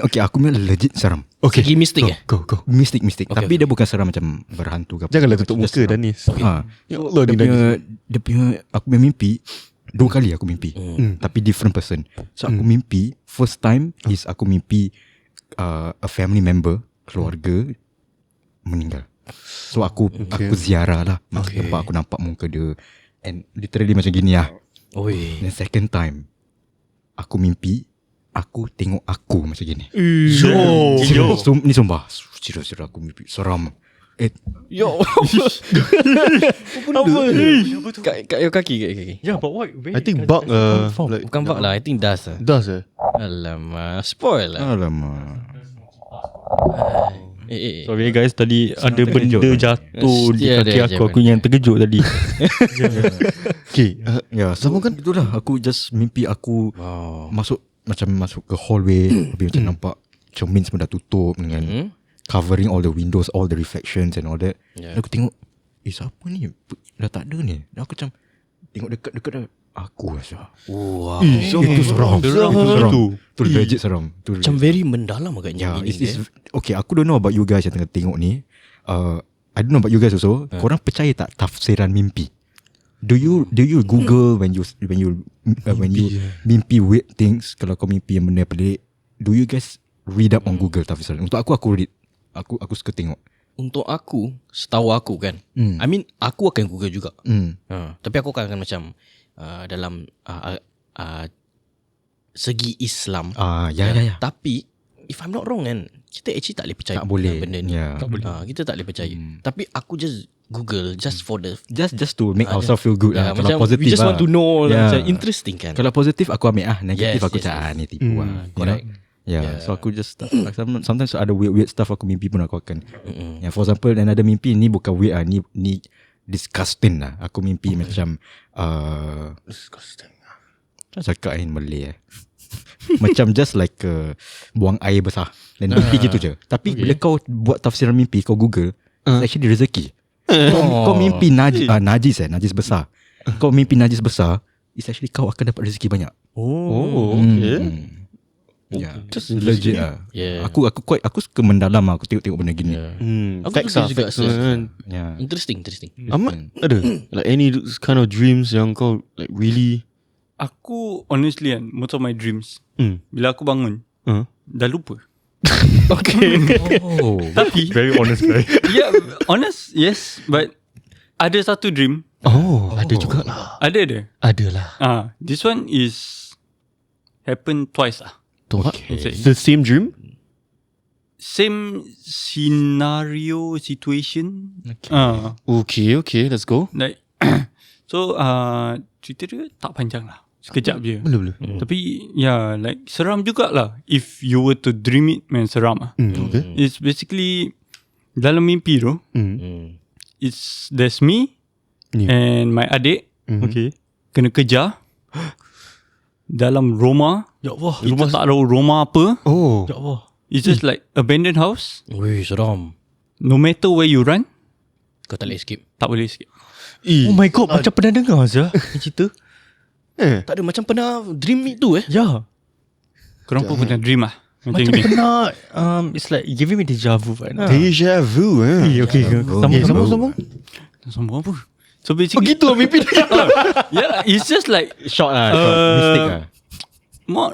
Okay. Aku punya legit seram. Okay. Segi mistik Go. Mistik. Okay, Tapi dia bukan seram macam berhantu ke apa. Janganlah tutup Just muka seram. Danis. Ya Allah, Dia punya aku punya mimpi 2 kali aku mimpi. Tapi different person. So aku mimpi first time is aku mimpi a family member, keluarga meninggal. So aku ziarah lah masuk tempat aku nampak muka dia and literally macam gini lah. Oi. Then second time aku mimpi aku tengok aku macam gini. Serius, ni sumpah. Serius aku mimpi seram. Yo. Kat your kaki. Ya, but what? I think bug like Bukan bug lah, I think dust lah. does Alamak, spoil lah. Alamak. Sorry guys, tadi ada terkejut. benda jatuh di Ya, kaki ada aku. Aku yang terkejut tadi. Okay. Ya, sama kan itulah aku just mimpi aku masuk ke hallway habis macam nampak cermin semua dah tutup dengan covering all the windows, all the reflections and all that. Dan aku tengok, siapa ni? Dah tak ada ni. Dan aku macam tengok dekat-dekat dah, aku rasa. Wow. Itu seram. Itu legit seram. Macam very mendalam agaknya. Yeah, it's okay, aku don't know about you guys yang tengah tengok ni. I don't know about you guys also. Korang percaya tak tafsiran mimpi? Do you Google when you mimpi weird things? Kalau kau mimpi yang benda pelik, do you guys read up on Google tafsiran? Untuk aku read. Aku suka tengok. Untuk aku, setahu aku kan, I mean aku akan Google juga. Tapi aku akan macam dalam segi Islam. Ya. Tapi if I'm not wrong kan, kita actually tak boleh percaya Tak boleh. benda ni. Ya. Tak boleh. Kita tak boleh percaya. Tapi aku just Google just for the Just to make ourselves feel good lah. macam Kalau positif we just want to know Yeah. macam interesting kan. Kalau positif aku ambil negatif Yes, aku yes, cakap ni tipu lah. correct. Yeah, so aku just sometimes ada weird stuff aku mimpi pun aku akan. Yeah, for example, dan ada mimpi ni bukan weird lah, ni disgusting lah. Aku mimpi macam disgusting. Tak cakap in Malay Macam just like buang air besar. Dan mimpi gitu je. Tapi bila kau buat tafsiran mimpi, kau Google, it's actually rezeki. Kau mimpi najis besar. Kau mimpi najis besar, it's actually kau akan dapat rezeki banyak. Okay. Ya, just legit lah. Yeah. Aku suka mendalam lah. Aku tengok benda gini. Aku Facts suka lah, juga facts lah kan. Yeah. Interesting. Ahmad ada like any kind of dreams yang kau like really Aku honestly kan, most of my dreams, bila aku bangun, dah lupa. Tapi Very honest guy. yeah, honest, yes, but ada satu dream. ada jugalah. Adalah. This one is happen twice lah. The same dream? Same scenario, situation. Okay, let's go. Like so cerita dia tak panjang lah, sekejap je. Boleh. Tapi like seram jugalah. If you were to dream it, man, seram lah. Okay. It's basically dalam mimpi tu, there's me and my adik Okay. kena kejar dalam rumah. Ya Allah. Kita tak tahu rumah apa. Oh. Ya Allah. It's just like abandoned house. Wih, seram. No matter where you run, Kau tak boleh escape. tak boleh escape. Oh my god, macam pernah dengar Zah cerita. Tak ada, macam pernah dream itu Ya. Korang pun pernah dream lah macam Macam ni. pernah it's like giving me deja vu right now. Deja vu Okay. Sambung. Sambung apa? So basically Begitu mimpi dia. yeah, it's just like Short lah. Mistake lah. more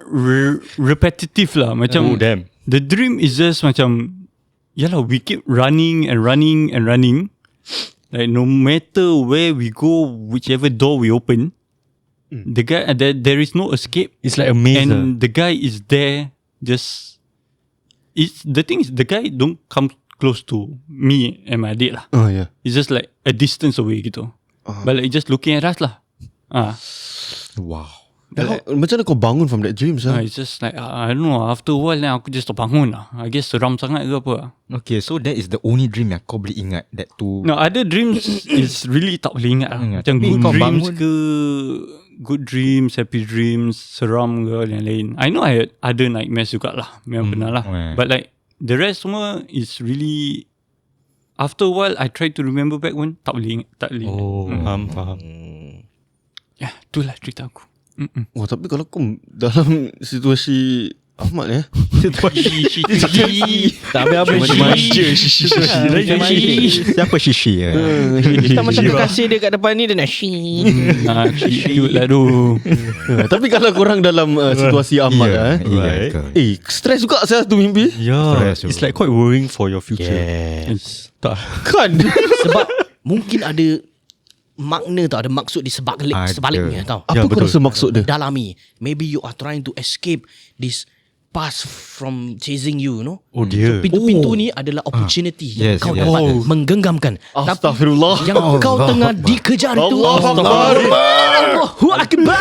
repetitive lah. Macam Oh damn. the dream is just macam, yalah, we keep running. Like no matter where we go, whichever door we open, the guy there is no escape. It's like a maze. And the guy is there. Just the thing is, the guy don't come close to me and my adik lah. Oh yeah. It's just like a distance away gitu. But like just looking at us lah. Wow. Macam mana kau bangun from that dream sah? It's just like I don't know. After a while aku just terbangun lah. I guess seram sangat ke apa. Okay, so that is the only dream yang kau boleh ingat. That tu. No, other dreams is really tak boleh ingat lah. Macam Tapi good kau dreams bangun- ke, good dreams, happy dreams, seram ke, yang lain. I know I had other nightmares juga lah. Memang pernah lah. But like the rest semua is really, after a while I try to remember back when tak boleh ingat, tak boleh. Oh, faham. Ya, itulah cerita aku. Oh tapi kalau kau dalam situasi Ahmad situasi Tak habis-habis. Siapa Shishi ya? Kita macam kekasih dia kat depan ni, dia nak Cute lah tu. Tapi kalau korang dalam situasi Ahmad stres juga saya tu mimpi. Yeah, Stress it's like quite worrying for your future. Yes. Tak. Kan? Sebab mungkin ada makna tau, ada maksud di sebaliknya tau. Apa kau rasa maksud dia? Dalami. Maybe you are trying to escape this past from chasing you, you know. Oh dear. Pintu-pintu ni adalah opportunity yang Yes, kau yes. dapat menggenggamkan. Astaghfirullah. Tapi yang kau tengah dikejar itu, Allahu Akbar.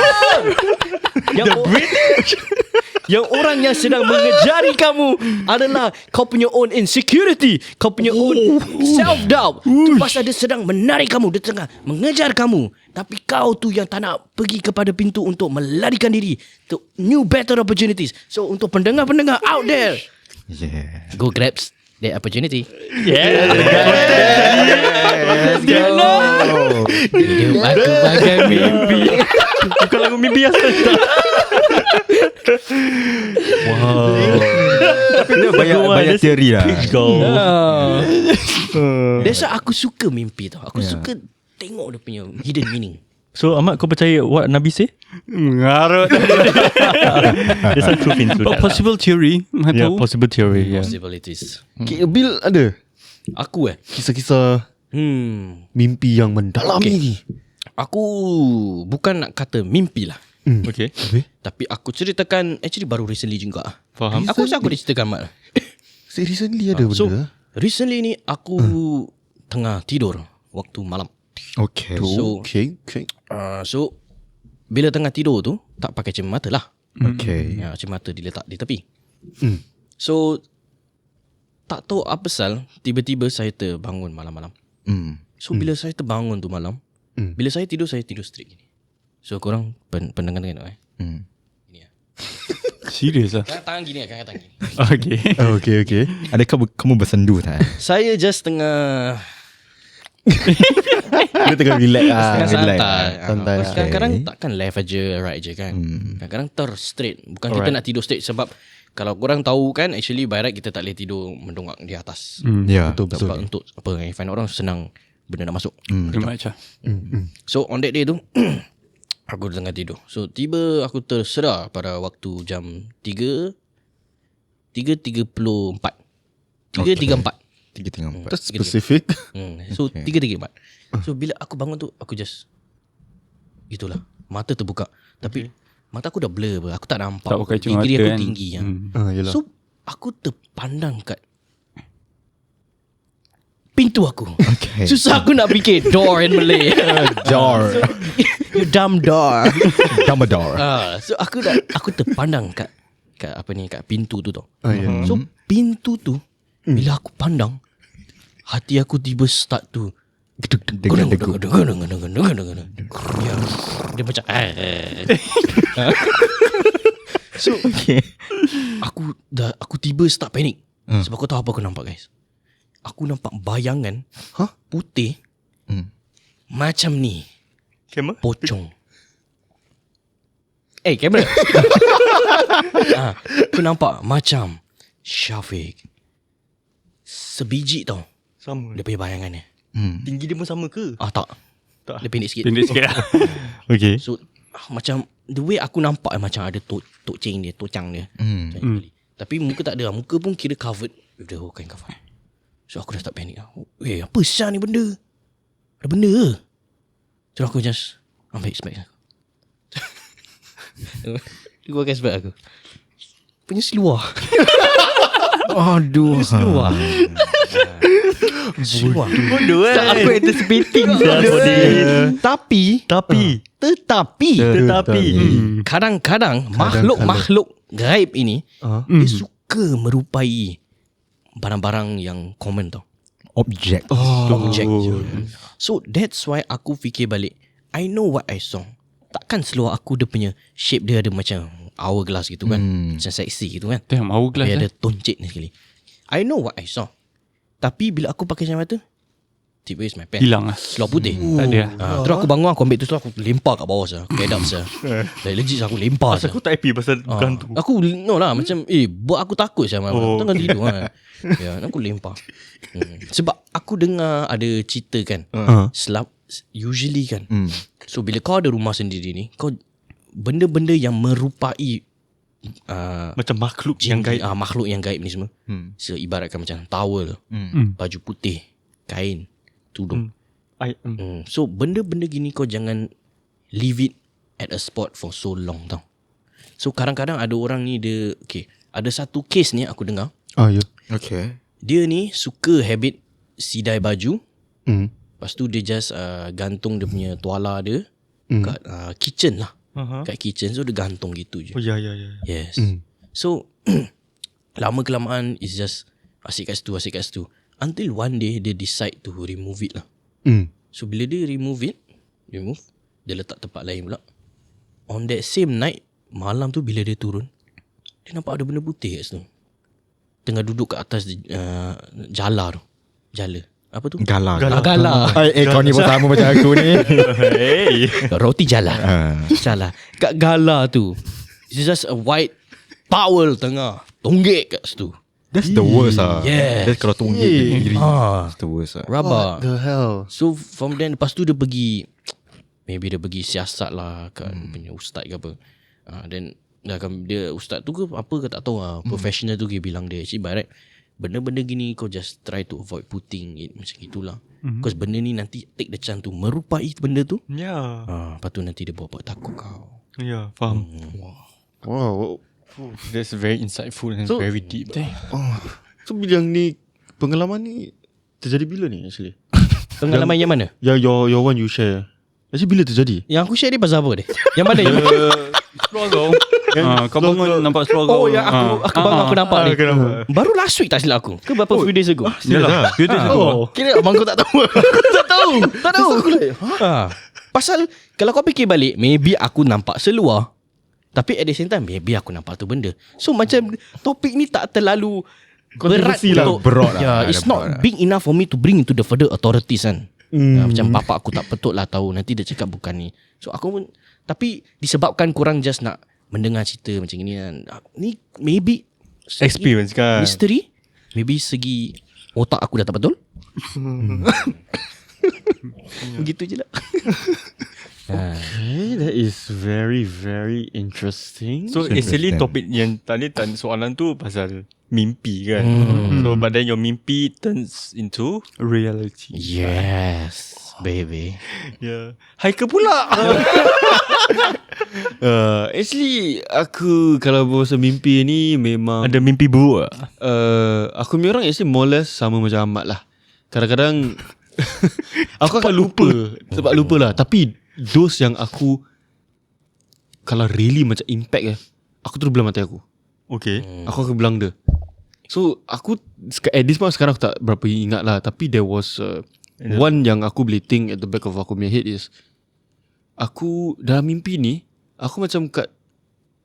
Yang orang yang sedang mengejari kamu adalah kau punya own insecurity, kau punya own self-doubt. Tu pasal dia sedang menarik kamu, dia tengah mengejar kamu. Tapi kau tu yang tak nak pergi kepada pintu untuk melarikan diri to new better opportunities. So untuk pendengar-pendengar out there, go grab that opportunity. Let's go. Hidup aku bagai mimpi. Bukan lagu mimpi asal. Wow. Dia banyak teori lah. That's why aku suka mimpi tau. Aku suka tengok dia punya hidden meaning. So Ahmad, kau percaya what Nabi say? Mengarut. There's some truth into But that. possible theory. Yeah, possible theory. Yeah. Possibilities. Bill ada Aku kisah-kisah mimpi yang mendalami ni. Aku bukan nak kata mimpi lah. Okay. Tapi aku ceritakan, actually baru recently juga. Faham. Aku rasa aku dah ceritakan Mat. Recently ada So benda. recently ni aku tengah tidur waktu malam. Okay. So Okay. so bila tengah tidur tu tak pakai cermin mata lah. Okay. Cermin mata diletak di tepi. So tak tahu apa pasal tiba-tiba saya terbangun malam-malam. So bila saya terbangun tu malam, bila saya tidur straight gini. So korang pendengar tengok Serius lah. Tangan gini kan, tangan gini. Okay. Okay. Adakah kamu bersendu tak? Saya just tengah Dia tengah relax Tengah relax, santai. santai. Kadang-kadang takkan left aja, right je kan. Kadang-kadang straight. Bukan kita nak tidur straight sebab kalau korang tahu kan, actually by right kita tak boleh tidur mendongak di atas. Ya, Betul. Sebab untuk apa kan, find orang senang benda nak masuk. Pretty much lah. So on that day tu aku tengah tidur. So tiba aku tersedar pada waktu jam 3:34. 3:34. 3:34. That's specific. So 3:34. So bila aku bangun tu aku just itulah, mata terbuka. Tapi mata aku dah blur apa. Aku tak nampak. Tak pakai cermin Degree mata aku kan. tinggi Yelah. So aku terpandang kat pintu aku. Okay. Susah aku nak fikir door in Malay. Door. You dumb door. Dumbledore. So aku terpandang kat apa ni, kat pintu tu tau. Yeah. So pintu tu bila aku pandang, hati aku tiba start tu Degup. Dia macam So aku tiba start panik. Sebab kau tahu apa aku nampak guys? Aku nampak bayangan putih macam ni. Kamera? Pocong. Kamera. Aku nampak macam Syafiq. Sebiji tau Sama. dia punya bayangannya. Tinggi dia pun sama ke? Tak. Dia pendek sikit. Pendek sikit lah. Okay. So macam the way aku nampak macam ada toceng dia, tocang dia. Tapi muka tak ada. Muka pun kira covered with the whole kain kafan. So aku dah start panik. Apa sial ni benda? Ada benda ke? So aku just ambil spek aku. Dia pakai spek aku. Punya seluar. Aduh. Seluar. Seluar. Bodoh Tak, aku anticipating. Tapi kadang-kadang makhluk-makhluk gaib ini dia suka merupai barang-barang yang common tau. Object. Object. So that's why aku fikir balik, I know what I saw. Takkan seluar aku dia punya shape dia ada macam hourglass gitu kan. Macam seksi gitu kan. Damn, hourglass Dia ada toncit ni sekali. I know what I saw. Tapi bila aku pakai kacamata, tiba is my pen. Hilang lah. Seluar putih. Tak ada lah. Terus aku bangun, aku ambil tu seluar, aku lempar kat bawah sah. Get up sah. Like legit aku lempar sah. Aku tak happy pasal gantung. Aku no lah macam buat aku takut sah. Tengah tidur kan. Ya, aku lempar. Sebab aku dengar ada cerita kan. Usually kan. So bila kau ada rumah sendiri ni, kau benda-benda yang merupai Macam makhluk yang gaib. makhluk yang gaib ni semua. So ibaratkan macam towel, baju putih, kain, tudung. So benda-benda gini kau jangan leave it at a spot for so long tau. So kadang-kadang ada orang ni dia ada satu case ni aku dengar. Ya. Okay. Dia ni suka habit sidai baju. Lepas tu dia just gantung dia punya tuala dia kat kitchen lah. Kat kitchen. So dia gantung gitu je. Oh ya. Yes. So lama-kelamaan is just asyik kat situ. Until one day dia decide to remove it lah. So bila dia remove, dia letak tempat lain pula. On that same night, malam tu bila dia turun, dia nampak ada benda putih kat situ. Tengah duduk kat atas jala tu. Jala. Apa tu? Gala. Gala. Kau ni pun sama macam aku ni. Hey. Roti jala. Salah. Kat gala tu, it's just a white towel tengah tonggek kat situ. That's the worst lah. Yes. That's kalau tunggik diri. Ah, That's the worst lah. rabak. The hell. So from then, lepas tu dia pergi, maybe dia pergi siasat lah kat punya ustaz ke apa. Then dia ustaz tu ke apa ke tak tahu lah. Professional tu dia bilang dia, actually by right, benda-benda gini kau just try to avoid putting it macam gitulah. Because benda ni nanti take the chance to merupai benda tu. Ya. Lepas tu nanti dia buat takut kau. Ya, faham. Wow. That's very insightful and So- very deep. So yang ni, pengalaman ni terjadi bila ni actually? Pengalaman yang mana? Your one you share. Actually bila terjadi? Yang aku share ni pasal apa dia? Yang mana? Yang Seluar kau. Kau bangun nampak seluar kau. Oh yang aku bangun aku nampak ni. Baru last week tak silap aku. Ke berapa few days ago? Yalah. Few days ago. Kira abang kau tak tahu. Tak tahu. Pasal kalau kau fikir balik, maybe aku nampak seluar Tapi at the same time maybe aku nampak tu benda. So macam topik ni tak terlalu berat lah. untuk Broad lah. it's not big enough for me to bring into the further authorities kan. Macam bapak aku tak patut lah tahu, nanti dia cakap bukan ni. So aku pun, tapi disebabkan korang just nak mendengar cerita macam ni kan, ni maybe Experience kan. misteri, maybe segi otak aku dah tak betul. Begitu je lah. Okay, that is very very interesting. So Interesting. actually topik yang tadi soalan tu pasal mimpi kan. So but then your mimpi turns into Reality. Yes, baby. yeah. Haikal pula. Actually aku kalau pasal mimpi ni memang Ada mimpi buruk tak? aku punya orang actually more or less sama macam Ahmad lah. Kadang-kadang aku akan lupa. Sebab lupa lah. Tapi those yang aku kalau really macam impact aku terus bilang mati aku. Okay. Aku akan bilang dia. So aku at this point sekarang aku tak berapa ingat lah. Tapi there was one yang aku boleh think at the back of aku punya head is, aku dalam mimpi ni aku macam kat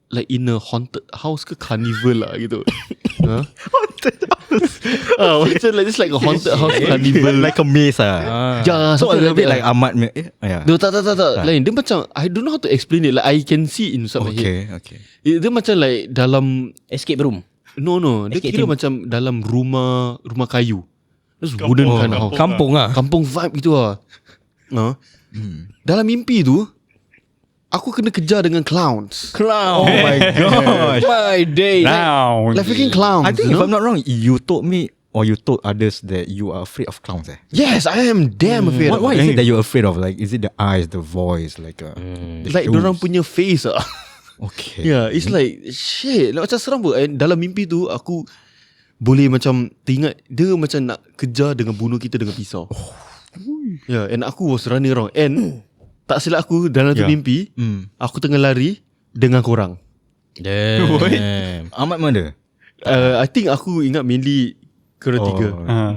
like in a haunted house ke carnival lah gitu. Haunted house. Macam like just like a haunted house carnival. Like a maze lah. Ya, So a something little bit like that. Ahmad yeah. Dia tak lain. Dia macam I don't know how to explain it. Like I can see it inside my head. Okay. Dia macam like dalam Escape room. No dia Escape kira team. macam dalam rumah kayu. Just wooden kind of house. Kampung lah. Kampung vibe gitu lah. Dalam mimpi tu aku kena kejar dengan clowns. Clown. Oh my gosh. My day. Now. Like freaking clowns. I think you if know? I'm not wrong, you told me or you told others that you are afraid of clowns. Yes, I am damn afraid. What is it that you're afraid of? Like, is it the eyes, the voice, like the Like shoes? dorang punya face ah. Okay. Yeah, it's like shit. Like, macam seram pun. And dalam mimpi tu aku boleh macam teringat dia macam nak kejar dengan bunuh kita dengan pisau. Yeah, and aku was running around. And tak silap aku dalam tu Yeah. mimpi, aku tengah lari dengan korang. Damn. Ahmad mana? I think aku ingat mainly korang tiga.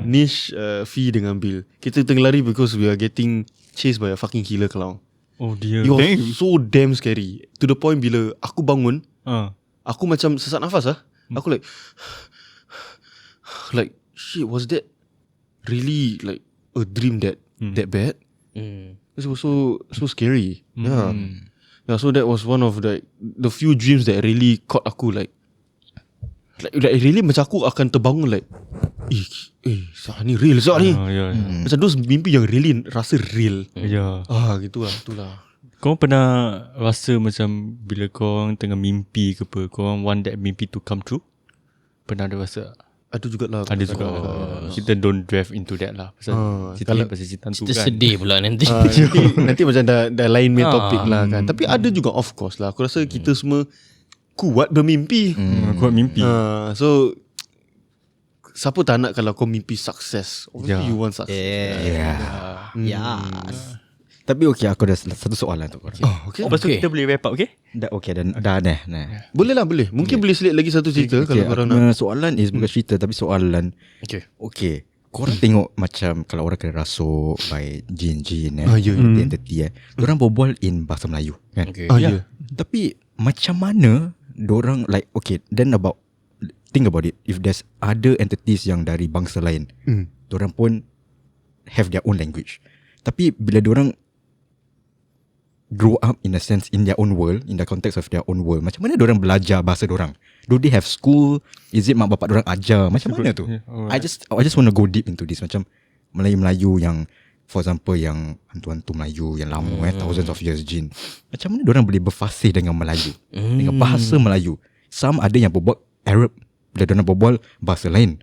Nish, Fee dengan Bill. Kita tengah lari because we are getting chased by a fucking killer clown. Oh dear. It was so damn scary. To the point bila aku bangun, aku macam sesak nafas lah. Aku like shit, was that really like a dream that bad? It was so scary. Yeah. So that was one of the few dreams that really caught aku like really macam aku akan terbangun like sah ni real sah ni. Macam those mimpi yang really rasa real. Ya. Gitulah, itulah. Kau pernah rasa macam bila kau tengah mimpi ke apa, kau want that mimpi to come true? Pernah ada rasa? Ada jugalah. Ada juga. Kita don't drive into that lah. Pasal pasal cerita tu Kita kan. sedih pula nanti. nanti macam dah lain punya topik lah kan. Tapi ada juga of course lah. Aku rasa kita semua kuat bermimpi. Kuat mimpi. So siapa tak nak kalau kau mimpi sukses. Obviously you want success. Yeah. Yes. Tapi okay, aku ada satu soalan untuk korang. Okay. Lepas tu kita boleh wrap up, okay? Dah okay, dah. Boleh lah, boleh. Mungkin boleh select lagi satu cerita kalau korang aku nak. punya soalan is bukan cerita tapi soalan. Okay. Korang tengok macam kalau orang kena rasuk by jin-jin entity Diorang berbual in bahasa Melayu kan. Ya. Tapi macam mana dorang like okay, then about think about it, if there's other entities yang dari bangsa lain, dorang pun have their own language. Tapi bila dorang grow up in a sense in their own world, in the context of their own world, macam mana dorang belajar bahasa dorang? Do they have school? Is it mak bapak dorang ajar? Macam mana tu? I just want to go deep into this. Macam Melayu-Melayu yang for example yang hantu-hantu Melayu yang lama thousands of years jin. Macam mana dorang boleh berfasih dengan Melayu? Dengan bahasa Melayu. Some ada yang berbual Arab, bila dorang berbual bahasa lain.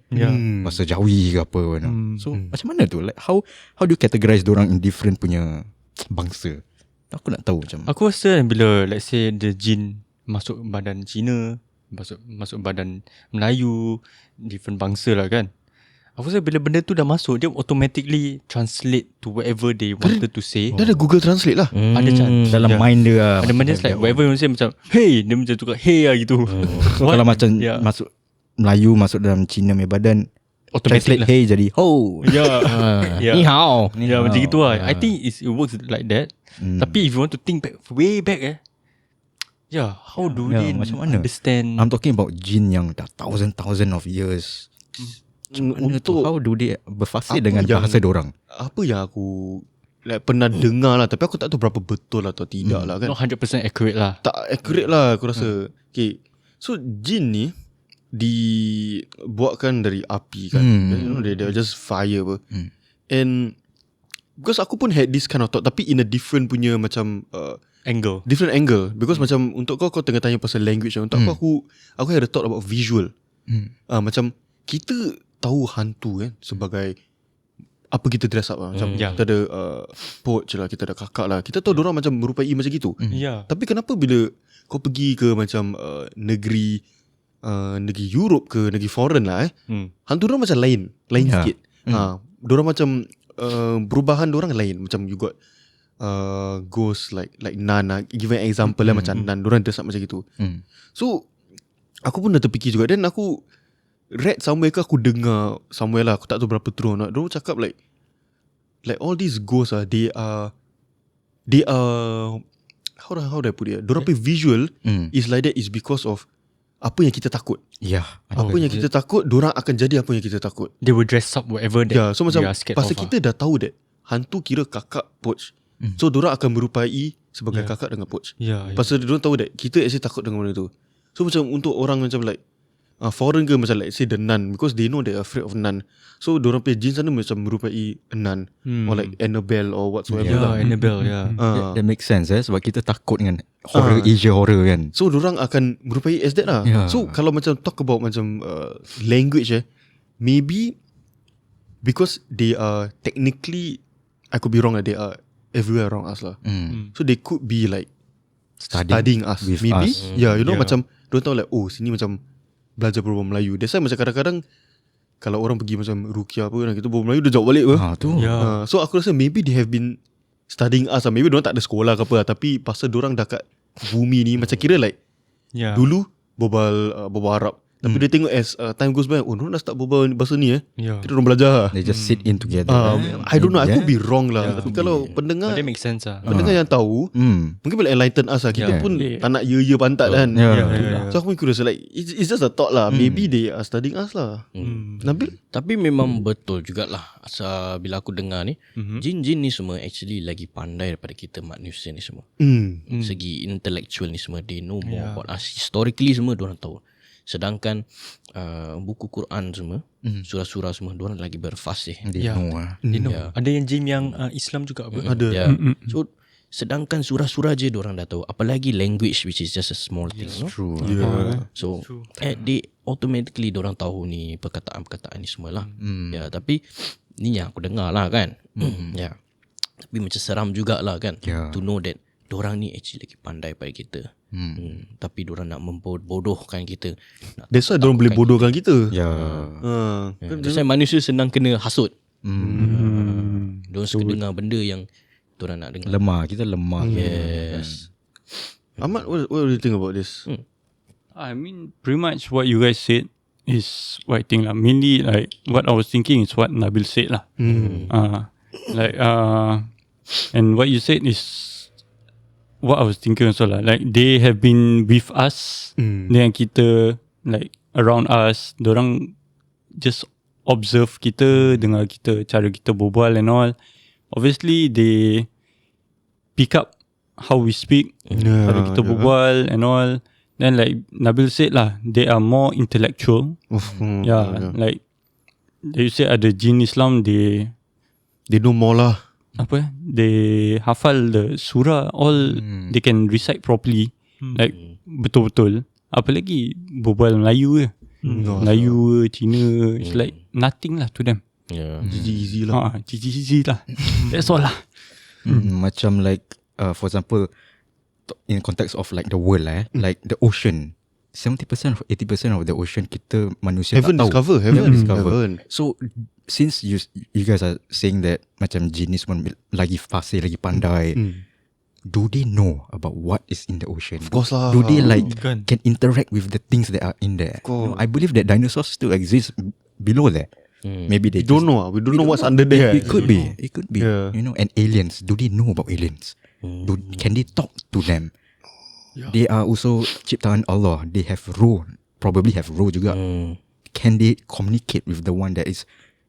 Bahasa Jawi ke apa. So macam mana tu? Like how do you categorize dorang in different punya bangsa? Aku nak tahu macam. Aku rasa bila let's say the jin masuk badan Cina, masuk badan Melayu, different bangsa lah kan. Aku rasa bila benda tu dah masuk, dia automatically translate to whatever they wanted to say. Dah ada Google Translate lah. Ada chance. Dalam mind dia lah. Ada mind dia like whatever you say macam hey, dia macam tukar hey lah gitu. So kalau macam Yeah. masuk Melayu masuk dalam Cina punya badan, Automatic translate lah. hey jadi ho. Ya. Ni hao. Ya, macam gitu lah. I think it works like that. Tapi if you want to think back, way back Yeah, how do Yeah, they macam mana? understand? I'm talking about jin yang dah thousand of years. Macam mana tu? Untuk How do they berfasih apa dengan yang- bahasa dorang? apa yang aku like, pernah dengar lah, tapi aku tak tahu berapa betul atau tidak lah kan. Not 100% accurate lah. Tak accurate lah aku rasa. Okay, so jin ni dibuatkan dari api kan. You know, they're just fire apa. And because aku pun had this kind of thought, tapi in a different punya macam Angle. different angle. Because macam untuk kau tengah tanya pasal language, untuk aku had a thought about visual. Macam kita tahu hantu kan sebagai apa kita dress up lah. Macam kita ada poach lah, kita ada kakak lah. Kita tahu dorang macam merupai macam gitu. Yeah. Tapi kenapa bila kau pergi ke macam negeri Europe ke negeri foreign lah hantu dorang macam lain sikit. Dorang macam perubahan dorang lain. Macam you got ghost like nun lah. Give an example lah macam nun, dorang dress up macam gitu. So aku pun dah terfikir juga. Dan aku read somewhere ke aku dengar somewhere lah, aku tak tahu berapa true or not. Dorang cakap like all these ghosts they are how do I put it? Dorang punya visual is like that is because of apa yang kita takut. Yeah. Apa yang kita takut, dorang akan jadi apa yang kita takut. They will dress up whatever that So macam we are scared pasal of. kita dah tahu that hantu kira kakak poach. So dorang akan merupai sebagai kakak dengan poach. Pasal dorang tahu that kita actually takut dengan benda tu. So macam untuk orang macam like foreign ke macam like say the nun, because they know they're afraid of nun. So dorang punya jin sana macam merupai a nun or like Annabelle or whatsoever lah. Annabelle, yeah. That makes sense sebab kita takut dengan horror, Asia horror kan. So dorang akan merupai as that lah. Yeah. So kalau macam talk about macam language maybe because they are technically, I could be wrong, they are everywhere around us lah. So they could be like studying us with maybe us. Yeah, you know, macam dorang tahu like sini macam belajar berbahasa Melayu. That's why macam kadang-kadang kalau orang pergi macam Rukia apa, kita berbahasa Melayu dia jawab balik apa. Tu. So aku rasa maybe they have been studying us lah. Maybe dorang tak ada sekolah ke apa lah, tapi pasal dorang dah kat bumi ni macam kira like dulu berbual Arab, tapi dia tengok as time goes by, dorang dah start berbual bahasa ni Yeah. kita dorang belajar lah. They just sit in together. I don't know, I could be wrong lah. Tapi kalau pendengar But that makes sense lah. pendengar yang tahu mungkin boleh enlighten us lah. Kita pun tak nak ya pantat kan. So aku pun curious like it's just a thought lah. Maybe they are studying us lah. Nabil? Tapi memang betul jugalah asal bila aku dengar ni, jin-jin ni semua actually lagi pandai daripada kita manusia ni semua. Segi intellectual ni semua, they know more about us. Historically semua diorang tahu. Sedangkan buku Quran semua, surah-surah semua, diorang lagi berfasih. They know lah. You know, ada yang jin yang Islam juga apa? Ada. Yeah. So sedangkan surah-surah je diorang dah tahu. Apalagi language which is just a small thing. No? True. So they automatically diorang tahu ni perkataan-perkataan ni semua lah. Ya, tapi ni yang aku dengar lah kan. Ya. Tapi macam seram jugalah kan. To know that diorang ni actually lagi pandai pada kita. Tapi diorang nak membodohkan kita. That's why dorang boleh bodohkan kita. That's why manusia senang kena hasut. Diorang suka dengar benda yang diorang nak dengar. Lemah. Kita lemah. Yes. Ahmad, what do you think about this? I mean, pretty much what you guys said is what I think lah. Mainly like what I was thinking is what Nabil said lah. And what you said is what I was thinking also lah. Like they have been with us, dengan kita, like around us. Dorang just observe kita, dengar kita, cara kita berbual and all. Obviously they pick up how we speak, cara kita berbual and all. Then like Nabil said lah, they are more intellectual. Like you said ada jin Islam, they know more lah. they hafal the surah all, they can recite properly, like betul-betul. Apalagi berbual Melayu ke, Melayu ke, Cina, it's like nothing lah to them. Easy lah. Easy lah. That's all lah. Macam like for example, in context of like the world like the ocean, 70% or 80% of the ocean kita manusia Haven't tak tahu. discover. So since you guys are saying that macam jin ni semua lagi fasih, lagi pandai, do they know about what is in the ocean? Of course lah. Do they like can interact with the things that are in there? course. I believe that dinosaurs still exist below there. Maybe they We don't know. We don't know what's under there. It could be. It could be. Yeah. You know, and aliens. Do they know about aliens? Can they talk to them? They are also ciptaan Allah. They have roh, probably have roh juga. Can they communicate with the one that is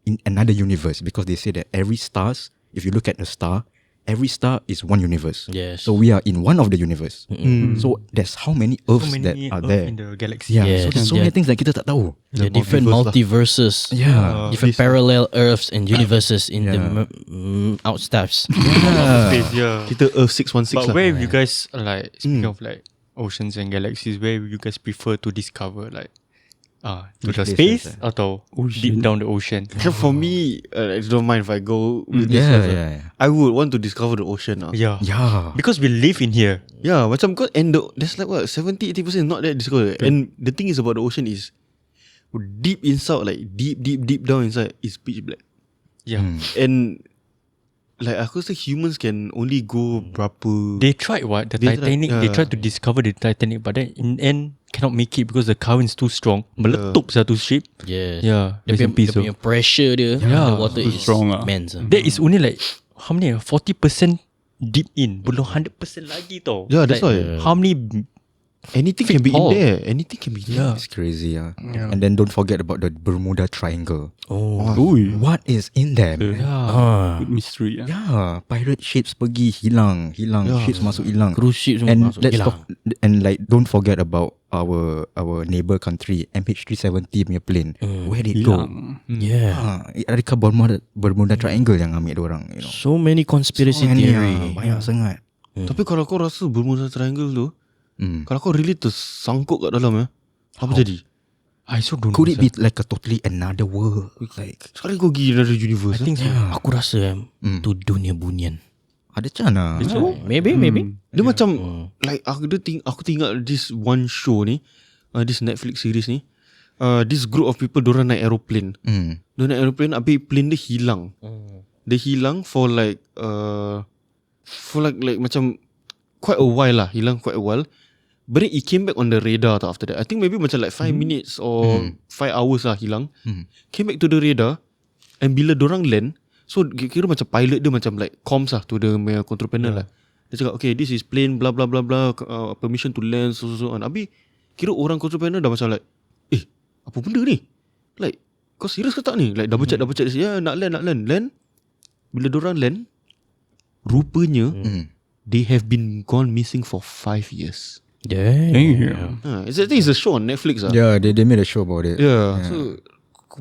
in another universe? Because they say that every stars, if you look at a star, every star is one universe. Yes. So we are in one of the universe. So there's how many earths that are there in the galaxy. Yeah. Yes. So there's so many things that kita tak tahu. The different multiverses. Yeah. Different parallel earths and universes in the outsteps. Space, yeah. Kita Earth 616 But lah. where you guys like speaking of like oceans and galaxies, where you guys prefer to discover like to Which the places, space atau deep down the ocean? For me, I don't mind if I go with this Yeah, first, yeah. I would want to discover the ocean. Yeah. Yeah. Because we live in here. Yeah, macam kau and there's like what 70-80% not that discovered. And the thing is about the ocean is deep inside, like deep down inside is pitch black. Yeah. And like aku rasa humans can only go berapa. They tried what? The They Titanic, tried, they tried to discover the Titanic, but then in end cannot make it because the current is too strong. Meletup satu ship. Yes. Yeah. Dia Rest in peace. punya pressure dia, the water too is strong lah. immense. That is only like how many? 40% deep in. Belum 100% lagi tau. Yeah, that's Like, why. how many? Anything Fit can be tall. in there. Anything can be in there. It's crazy, And then don't forget about the Bermuda Triangle. Oh. What is in there, man? Good mystery. Yeah, pirate ships pergi hilang, ships masuk hilang. Cruise ship semua And masuk let's hilang. talk, and like don't forget about our neighbor country MH370 punya plane. Where did it go? Yeah. Adakah Bermuda Triangle yang ambil orang, you know? So many conspiracy So many, theory. banyak sangat. Tapi kalau kau rasa Bermuda Triangle tu, kalau kau really tersangkut kat dalam apa jadi? I so don't Could know. it be like a totally another world? Like Sekarang kau pergi another universe. I think so. Aku rasa tu dunia bunian. ada cana. Maybe. Dia macam like aku tengok this one show ni, this Netflix series ni. This group of people dorang naik aeroplane. Dia naik aeroplane habis plane dia hilang. Dia hilang for like macam quite a while lah, hilang quite a while. But then it came back on the radar tau after that. I think maybe macam like 5 minutes or 5 hours lah hilang. Came back to the radar. And bila dorang land, so kira macam pilot dia macam like comms lah to the control panel lah. Dia cakap okay, this is plane blah blah blah blah, permission to land so on. Habis kira orang control panel dah macam like apa benda ni? Like kau serius ke tak ni? Like double check dia, nak land. Bila dorang land, rupanya they have been gone missing for 5 years. Damn. I think it's a show on Netflix lah. Yeah, they made a show about it. Yeah. So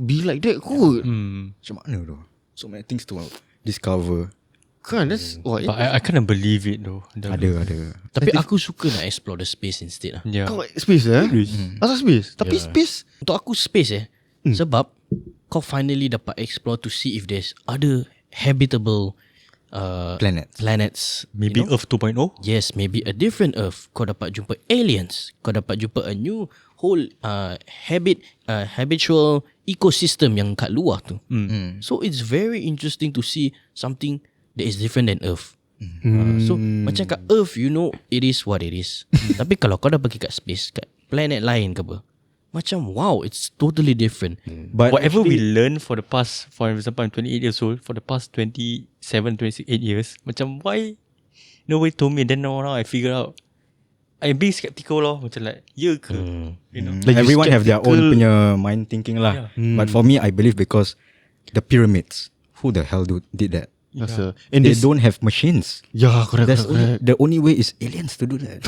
be like that kot. Macam mana tu? So many things to discover. Kan that's But I can't believe it though. Ada. Tapi aku suka nak explore the space instead lah. Yeah. kau space Asal space? Tapi space Untuk aku space sebab kau finally dapat explore to see if there's other habitable planets. Maybe you know? Earth 2.0. Yes, maybe a different Earth. Kau dapat jumpa aliens. Kau dapat jumpa a new whole habitual ecosystem yang kat luar tu. So it's very interesting to see something that is different than Earth. So macam kat Earth, you know it is what it is. Tapi kalau kau dah pergi kat space, kat planet lain ke apa, macam wow, it's totally different. But Whatever we learn for the past, for example, I'm 28 years old, for the past 27, 28 years, macam why nobody told me? Then now I figure out. I'm being skeptical lah. Macam like, ke? You know? Like you everyone have their own skeptical. punya mind thinking lah. But for me, I believe because the pyramids, who the hell did that? And They don't have machines. Yeah, correct. The only way is aliens to do that.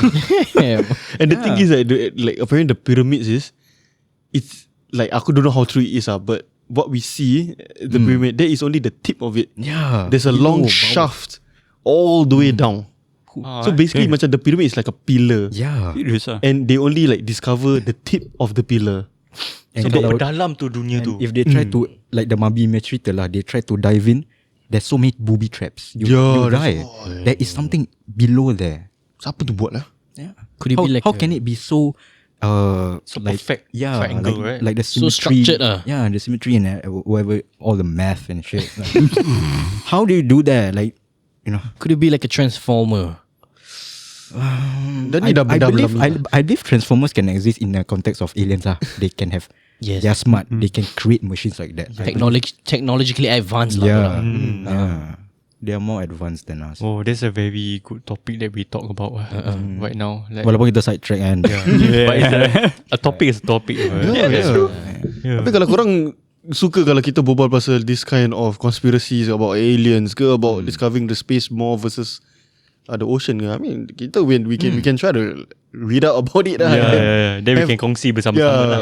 And the thing is that like apparently the pyramids it's like aku don't know how true it is but what we see the pyramid there is only the tip of it. Yeah. There's a long shaft all the way down. So basically macam the pyramid is like a pillar. Yeah. Serious lah. And they only like discover the tip of the pillar. And Sebab kalau- dalam tu dunia tu. if they try to, like the Mabi punya cerita lah, they try to dive in, there's so many booby traps. You Yeah, die. There is something below there. Siapa tu buat lah? Yeah. Could it how, be like how can it be so So like, perfect yeah, triangle, right? like the So symmetry, structured lah. yeah, the symmetry and whatever, all the math and shit. Like, how do you do that? Like, you know, Could it be like a transformer? Dan ni dah I benda believe belum. I believe transformers can exist in the context of aliens lah. They can have, Yes. they are smart. They can create machines like that. Technologically advanced lah. Yeah, korang. yeah. they are more advanced than us. Oh, that's a very good topic that we talk about right now. Like, Walaupun kita sidetrack kan. but it's a topic is a topic. That's true. Tapi kalau korang suka kalau kita berbual pasal this kind of conspiracies about aliens ke, about discovering the space more versus the ocean ke, I mean kita we can try to read out about it lah. Then we can kongsi bersama-sama lah.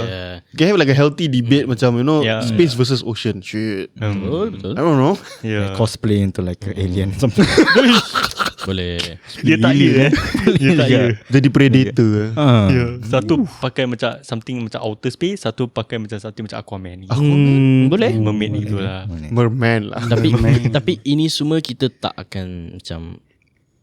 We can have like a healthy debate macam space versus ocean. Shit. Betul. I don't know. Yeah. Cosplay into like an alien something. Boleh. Dia tak ya. Dia tak ya. Jadi predator. Satu pakai macam something macam outer space, satu pakai macam something macam Aquaman. Boleh. Mermaid gitu lah. Merman lah. Tapi ini semua kita tak akan macam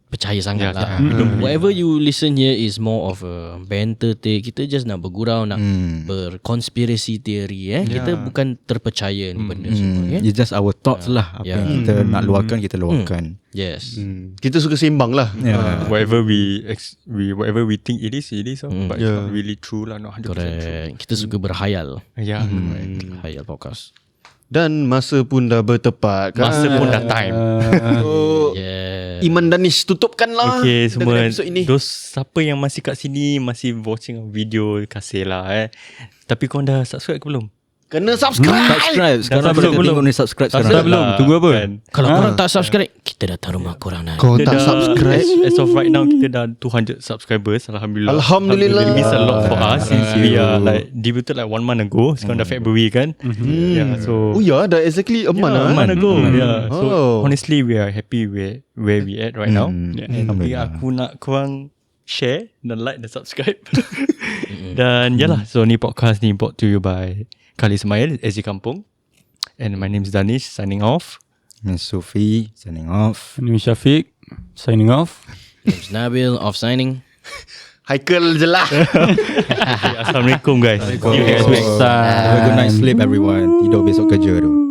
percaya sangat lah. Belum. Whatever you listen here is more of a banter take. Kita just nak bergurau, nak berkonspirasi teori. Kita bukan terpercaya ni benda semua. Okay? It's just our thoughts lah. Apa yang kita nak luahkan, kita luahkan. Yes. Kita suka sembang lah. Whatever we think it is. But it's not really true lah. Not 100% true. Correct. Kita suka berhayal. Yeah. Hayal podcast. Dan masa pun dah bertepat kan. Masa pun dah time. So, Iman Danish tutupkan lah Okay, semua dengan episod ini. siapa yang masih kat sini, masih watching video, kasih lah Tapi korang dah subscribe ke belum? Kena subscribe. Subscribe. Sekarang subscribe boleh tengok ni subscribe sekarang. Subscribe belum? Tunggu apa? Kalau korang tak subscribe, kita datang rumah korang dah. Kau Kita tak dah- subscribe. As of right now, kita dah 200 subscribers. Alhamdulillah. Alhamdulillah. It means a lot for us since we are like debuted like 1 month ago. Sekarang dah February kan. Yeah, so Oh ya, dah exactly a month lah. a month ago. Yeah. So Oh. honestly, we are happy where we at right now. Tapi Alhamdulillah. aku nak korang share dan like dan subscribe. Dan yalah, so ni podcast ni brought to you by Khalid Ismail, SG Kampung. And my name is Danish, signing off. Miss Sophie signing off. My name is Syafiq, signing off. Name's Nabil, off signing. Haikal je lah. Okay, Assalamualaikum guys. See you next week. Have a good night sleep everyone. Tidur besok kerja tu.